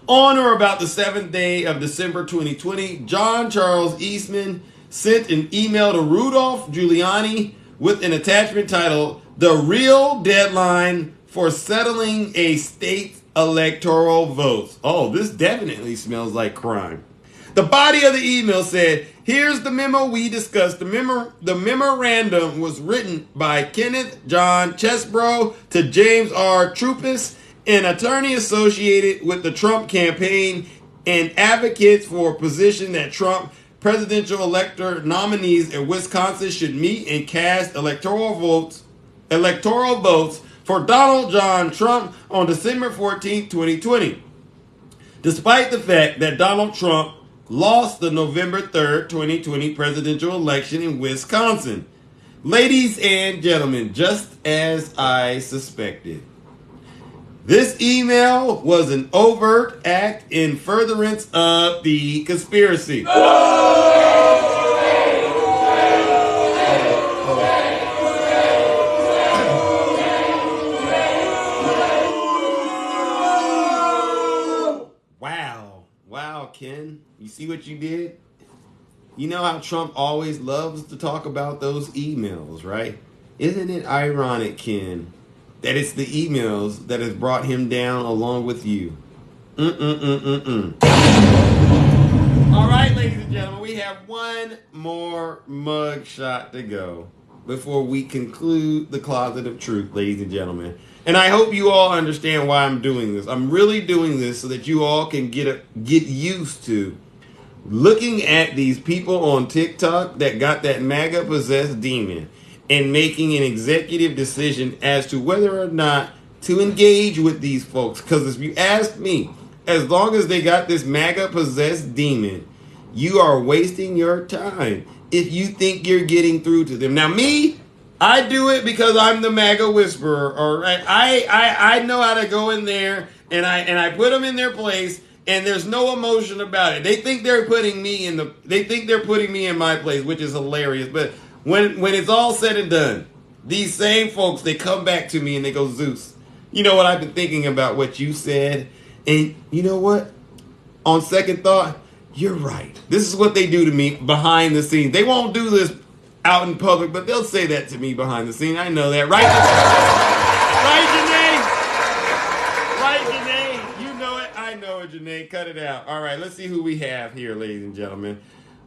On or about the 7th day of December 2020, John Charles Eastman sent an email to Rudolph Giuliani with an attachment titled, "The Real Deadline for Settling a State's Electoral Votes." Oh, this definitely smells like crime. The body of the email said, "Here's the memo we discussed. The memorandum was written by Kenneth John Chesbro to James R. Trupis, an attorney associated with the Trump campaign and advocates for a position that Trump presidential elector nominees in Wisconsin should meet and cast electoral votes for Donald John Trump on December 14, 2020. Despite the fact that Donald Trump lost the November 3rd, 2020 presidential election in Wisconsin. Ladies and gentlemen, just as I suspected, this email was an overt act in furtherance of the conspiracy. Wow, Ken, you see what you did? You know how Trump always loves to talk about those emails, right? Isn't it ironic, Ken, that it's the emails that has brought him down along with you? All right, ladies and gentlemen, we have one more mug shot to go before we conclude the Closet of Truth, ladies and gentlemen. And I hope you all understand why I'm doing this. I'm really doing this so that you all can get used to looking at these people on TikTok that got that MAGA possessed demon and making an executive decision as to whether or not to engage with these folks. Because if you ask me, as long as they got this MAGA possessed demon, you are wasting your time if you think you're getting through to them. Now, me, I do it because I'm the MAGA whisperer. All right, I know how to go in there and I put them in their place, and there's no emotion about it. They think they're putting me in my place, which is hilarious. But when it's all said and done, these same folks, they come back to me and they go, Zeus, you know what, I've been thinking about what you said, and you know what? On second thought, you're right. This is what they do to me behind the scenes. They won't do this out in public, but they'll say that to me behind the scene. I know that. Right, Janae? Right, Janae? You know it. I know it, Janae. Cut it out. All right, let's see who we have here, ladies and gentlemen.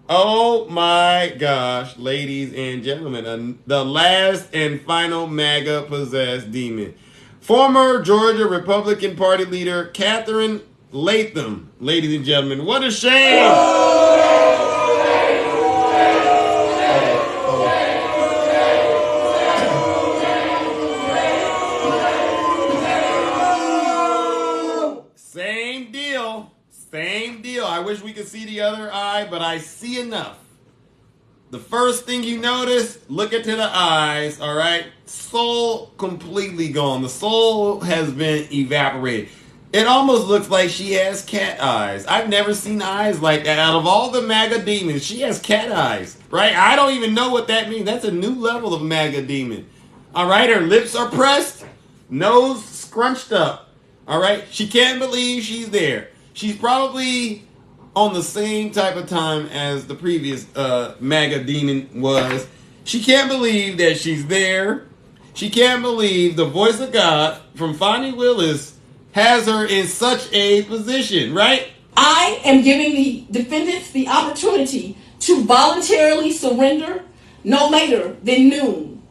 Oh my gosh, ladies and gentlemen. The last and final MAGA possessed demon. Former Georgia Republican Party leader Catherine Latham. Ladies and gentlemen, what a shame! Same deal. I wish we could see the other eye, but I see enough. The first thing you notice, look into the eyes, all right? Soul completely gone. The soul has been evaporated. It almost looks like she has cat eyes. I've never seen eyes like that. Out of all the MAGA demons, she has cat eyes, right? I don't even know what that means. That's a new level of MAGA demon. All right, her lips are pressed, nose scrunched up, all right? She can't believe she's there. She's probably on the same type of time as the previous MAGA demon was. She can't believe that she's there. She can't believe the voice of God from Fonnie Willis has her in such a position, right? I am giving the defendants the opportunity to voluntarily surrender no later than noon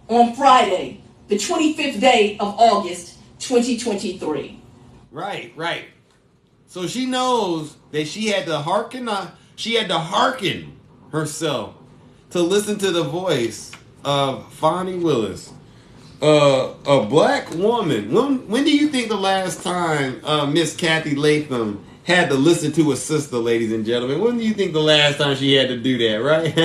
on Friday, the 25th day of August, 2023. Right. So she knows that she had to hearken herself to listen to the voice of Fonnie Willis, a black woman. When do you think the last time Miss Kathy Latham had to listen to a sister, ladies and gentlemen? When do you think the last time she had to do that, right?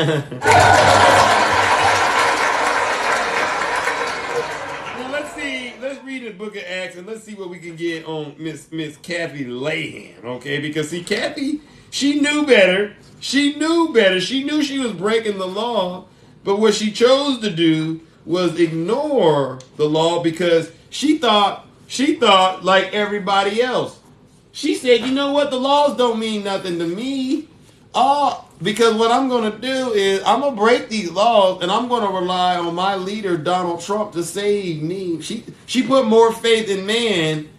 Let's read the book of Acts and let's see what we can get on Miss Kathy Latham, okay? Because see, Kathy, she knew better. She knew she was breaking the law, but what she chose to do was ignore the law because she thought like everybody else. She said, you know what? The laws don't mean nothing to me. Because what I'm going to do is I'm going to break these laws and I'm going to rely on my leader, Donald Trump, to save me. She put more faith in man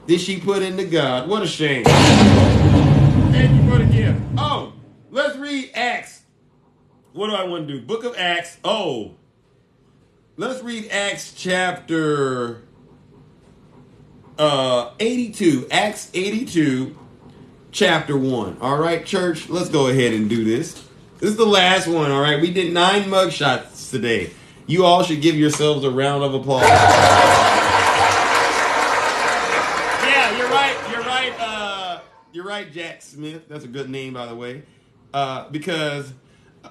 than she put into God. What a shame. Thank you for the gift. Oh, let's read Acts. What do I want to do? Book of Acts. Oh, let's read Acts chapter 82. Acts 82. Chapter 1. All right, church, let's go ahead and do this. This is the last one, all right? We did 9 mugshots today. You all should give yourselves a round of applause. Yeah, you're right, Jack Smith. That's a good name, by the way. Because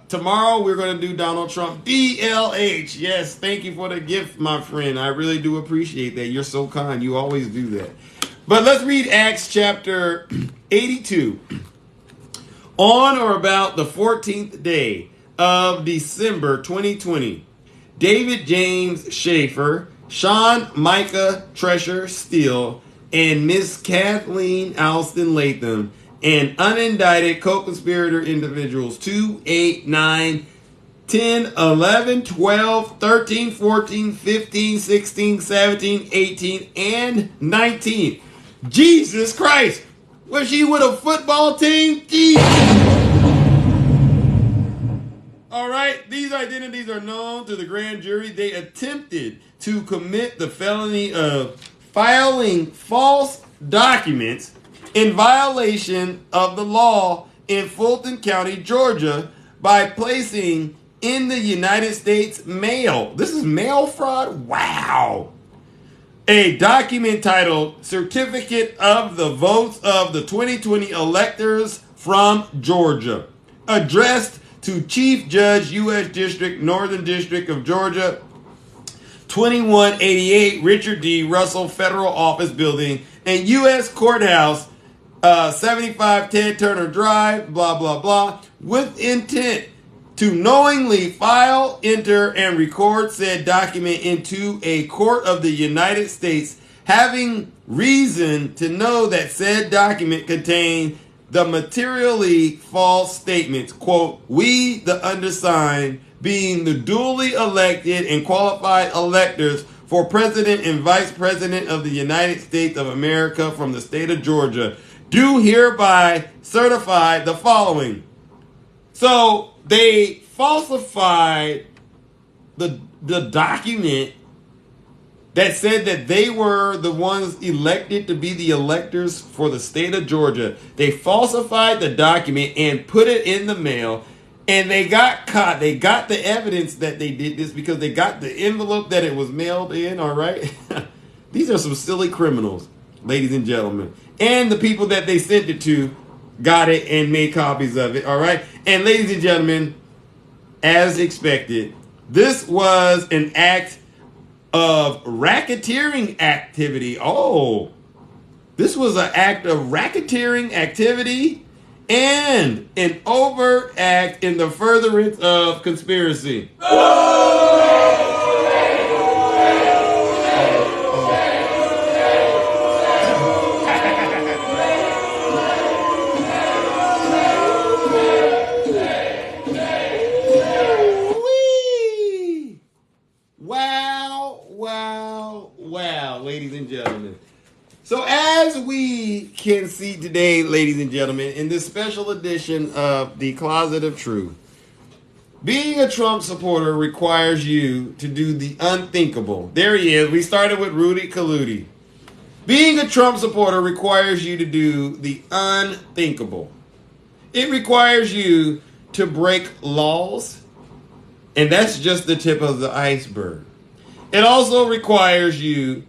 tomorrow we're going to do Donald Trump. DLH. Yes, thank you for the gift, my friend. I really do appreciate that. You're so kind. You always do that. But let's read Acts chapter 82. On or about the 14th day of December 2020, David James Schaefer, Sean Micah Treasure Steele, and Miss Kathleen Alston Latham and unindicted co-conspirator individuals 2, 8, 9, 10, 11, 12, 13, 14, 15, 16, 17, 18, and 19. Jesus Christ! Was she with a football team? Jesus! All right, these identities are known to the grand jury. They attempted to commit the felony of filing false documents in violation of the law in Fulton County, Georgia, by placing in the United States mail. This is mail fraud? Wow. A document titled Certificate of the Votes of the 2020 Electors from Georgia, addressed to Chief Judge, U.S. District, Northern District of Georgia, 2188 Richard D. Russell Federal Office Building, and U.S. Courthouse, 75 Ted Turner Drive, blah, blah, blah, with intent to knowingly file, enter, and record said document into a court of the United States, having reason to know that said document contained the materially false statements, quote, we, the undersigned, being the duly elected and qualified electors for President and Vice President of the United States of America from the state of Georgia, do hereby certify the following. So they falsified the document that said that they were the ones elected to be the electors for the state of Georgia. They falsified the document and put it in the mail, and they got caught. They got the evidence that they did this because they got the envelope that it was mailed in, all right? These are some silly criminals, ladies and gentlemen. And the people that they sent it to got it and made copies of it, all right? And ladies and gentlemen, as expected, this was an act of racketeering activity. Oh, this was an act of racketeering activity and an overt act in the furtherance of conspiracy. Wow, ladies and gentlemen. So as we can see today, ladies and gentlemen, in this special edition of The Closet of Truth, being a Trump supporter requires you to do the unthinkable. There he is. We started with Rudy Kaludi. Being a Trump supporter requires you to do the unthinkable. It requires you to break laws, and that's just the tip of the iceberg. It also requires you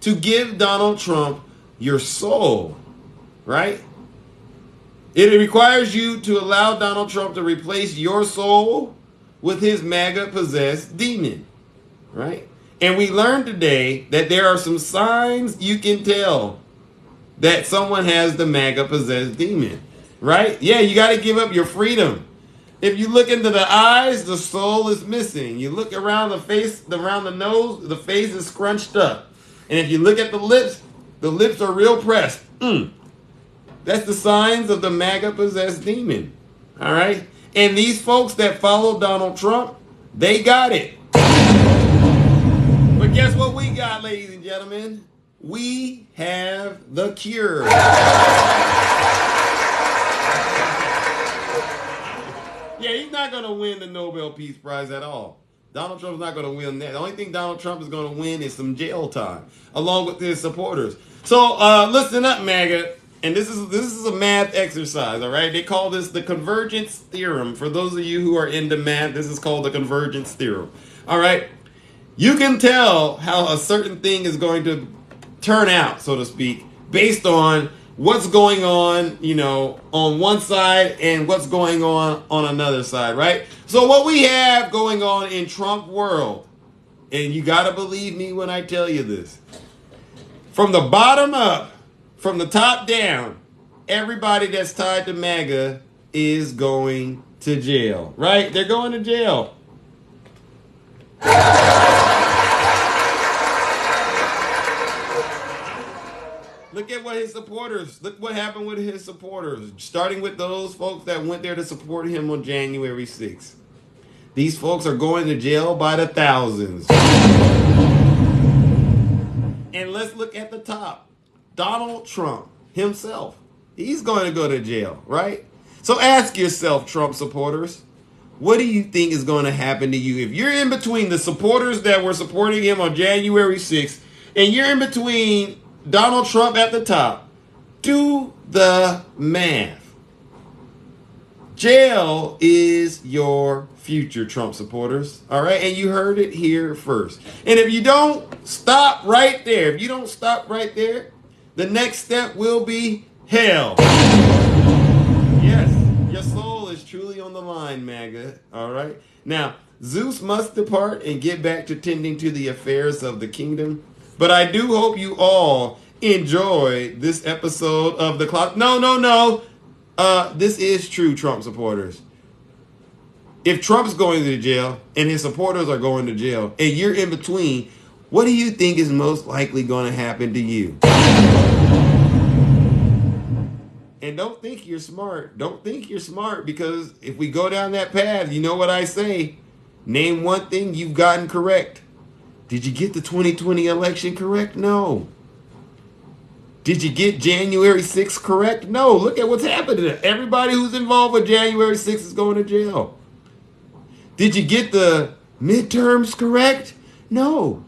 to give Donald Trump your soul, right? It requires you to allow Donald Trump to replace your soul with his MAGA-possessed demon, right? And we learned today that there are some signs you can tell that someone has the MAGA-possessed demon, right? Yeah, you got to give up your freedom. If you look into the eyes, the soul is missing. You look around the face, around the nose, the face is scrunched up. And if you look at the lips are real pressed. That's the signs of the MAGA-possessed demon. All right? And these folks that follow Donald Trump, they got it. But guess what we got, ladies and gentlemen? We have the cure. Yeah, he's not going to win the Nobel Peace Prize at all. Donald Trump's not going to win that. The only thing Donald Trump is going to win is some jail time, along with his supporters. So listen up, MAGA. And this is a math exercise, all right? They call this the convergence theorem. For those of you who are into math, this is called the convergence theorem, all right? You can tell how a certain thing is going to turn out, so to speak, based on what's going on, you know, on one side and what's going on another side, right? So what we have going on in Trump world, and you got to believe me when I tell you this, from the bottom up, from the top down, everybody that's tied to MAGA is going to jail, right? They're going to jail. Look at what his supporters, look what happened with his supporters, starting with those folks that went there to support him on January 6th. These folks are going to jail by the thousands. And let's look at the top. Donald Trump himself. He's going to go to jail, right? So ask yourself, Trump supporters, what do you think is going to happen to you? If you're in between the supporters that were supporting him on January 6th and you're in between Donald Trump at the top, do the math. Jail is your future, Trump supporters. All right? And you heard it here first. And if you don't stop right there, the next step will be hell. Yes, your soul is truly on the line, MAGA. All right? Now, Zeus must depart and get back to tending to the affairs of the kingdom. But I do hope you all enjoy this episode of The Clock. No. This is true, Trump supporters. If Trump's going to jail and his supporters are going to jail and you're in between, what do you think is most likely going to happen to you? And don't think you're smart. Don't think you're smart, because if we go down that path, you know what I say. Name one thing you've gotten correct. Did you get the 2020 election correct? No. Did you get January 6th correct? No. Look at what's happening. Everybody who's involved with January 6th is going to jail. Did you get the midterms correct? No.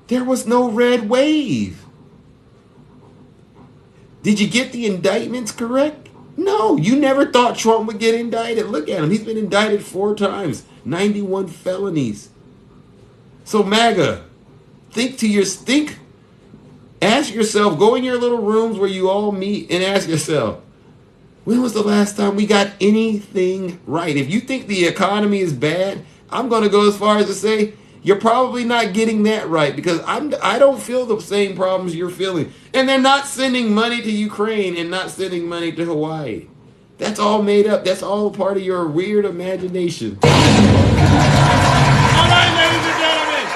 There was no red wave. Did you get the indictments correct? No. You never thought Trump would get indicted. Look at him. He's been indicted 4 times. 91 felonies. So MAGA, ask yourself, go in your little rooms where you all meet and ask yourself, when was the last time we got anything right? If you think the economy is bad, I'm going to go as far as to say you're probably not getting that right, because I don't feel the same problems you're feeling. And they're not sending money to Ukraine and not sending money to Hawaii. That's all made up. That's all part of your weird imagination. All right, ladies and gentlemen,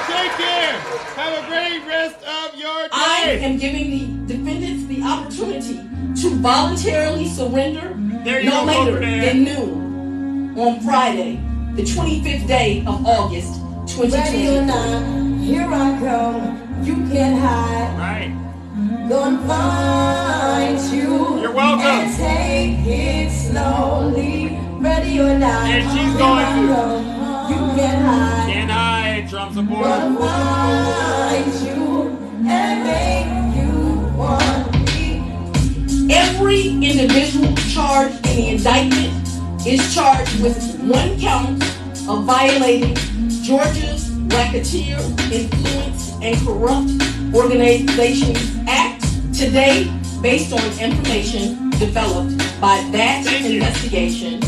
take care. Have a great rest of your day. I am giving the defendants the opportunity to voluntarily surrender no later than noon on Friday, the 25th day of August, 2023. Here I come. You can't hide. Right. Gonna find you. You're welcome. And take it slowly. Ready or not. And she's here going I to. come. You can't hide. Can't hide, Trump supporter. Gonna find you and make you want me. Every individual charged in the indictment is charged with 1 count of violating Georgia's Racketeer, Influence, and Corrupt Organizations Act today, based on information developed by that investigation.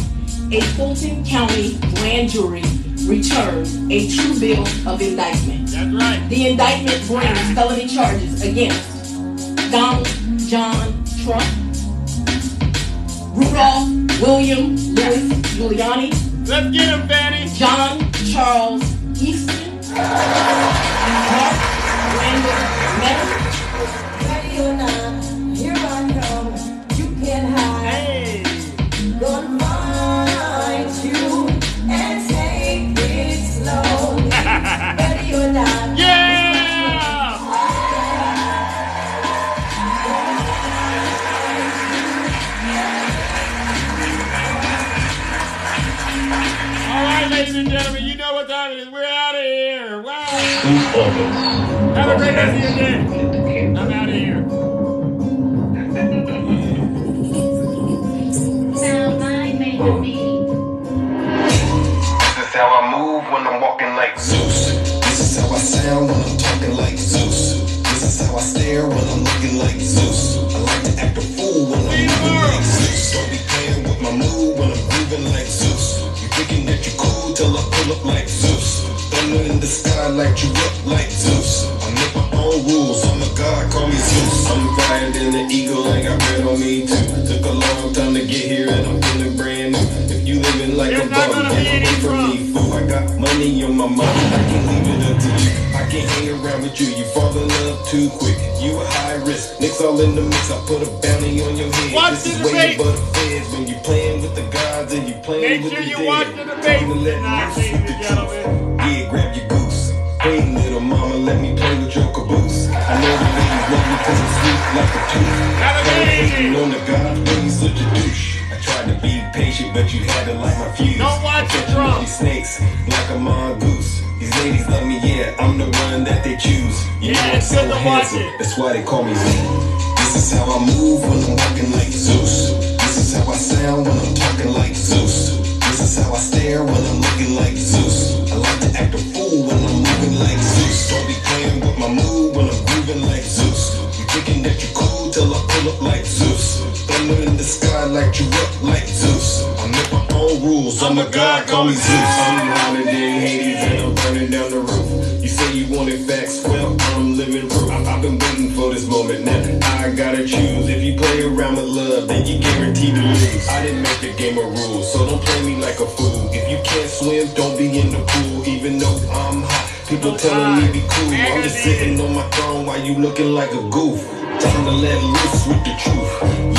A Fulton County grand jury returned a true bill of indictment. That's right. The indictment brings felony charges against Donald John Trump, Rudolph William Louis Giuliani, Let's get him, Fanny. John Charles Easton, Mark Randall Meadows, Ready or not. Here I come. You can't hide. Hey. Gonna find you and take it slowly. Ready or not. Yeah! All right, ladies and gentlemen, you know what time it is. We're out of here. Wow. Have a great rest of your day. I'm out of here. Sound mind made of me. This is how I move when I'm walking like Zeus. This is how I sound when I'm talking like Zeus. This is how I stare when I'm looking like Zeus. I like to act a fool when I'm moving like Zeus. Don't be playing with my mood when I'm grooving like Zeus. You thinking that you cool till I pull up like Zeus. Thunder in the sky, light you up like Zeus. I make my own rules, I'm a god, call me Zeus. I'm higher than an eagle, I got bread on me too. Took a long time to get here and I'm feeling brand new. If you living like There's a not bum, gonna be get any away from Trump. me, fool. I got got money on my mind, I can't leave it up to you. I can't hang around with you, you fall in love too quick. You a high risk, Nick's all in the mix. I put a bounty on your head. Watch this is the way debate. above the feds when you playing with the gods and you playing Make with sure the you dead. watch the debate Time to let tonight, loose ladies with and the gentlemen. truth. Yeah, grab your goose. Hey, little mama, let me play with your caboose. I know the ladies love me cause I'm sweet like a tooth. Have a good evening. On the God, but you such a douche. I tried to be patient, but you had to light my fuse. Don't watch the Catching all drum. these snakes like a mongoose. These ladies love me, yeah, I'm the one that they choose. You Yeah, know I'm it's so good to watch handsome, it. that's why they call me Z. This is how I move when I'm walking like Zeus. This is how I sound when I'm talking like Zeus. This is how I stare when I'm looking like Zeus. I like to act a fool when I'm moving like Zeus. Don't be playing with my mood when I'm grooving like Zeus. You thinking that you're cool till I pull up like Zeus. Thunder in the sky, light you up like Zeus. I make my own rules, I'm a god, call me Zeus. I'm hotter than Hades and I'm burning down the roof. You say you wanted facts, well, I'm living proof. I've been waiting for this moment, now I gotta choose. If you play around with love, then you guaranteed to lose. I didn't make the game of rules, so don't play me like a fool. If you can't swim, don't be in the pool, even though I'm hot. People telling me be cool, I'm just sitting on my throne while you looking like a goof. Time to let loose with the truth.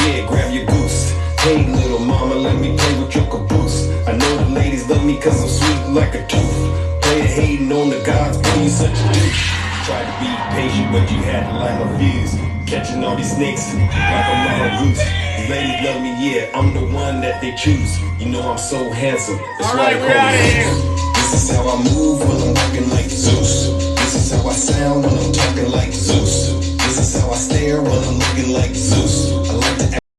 Yeah, grab your goose. Hey, little mama, let me play with your caboose. I know the ladies love me cause I'm sweet like a tooth. Playin' hating on the gods, boy, you such a douche. Tried to be patient, but you had to light my fuse. Catching all these snakes like a mongoose. These ladies love me, yeah, I'm the one that they choose. You know I'm so handsome, that's All why right, they we're call out of me here. Zeus. This is how I move when I'm walking like Zeus. This is how I sound when I'm talking like Zeus. This is how I stare when I'm looking like Zeus. I like to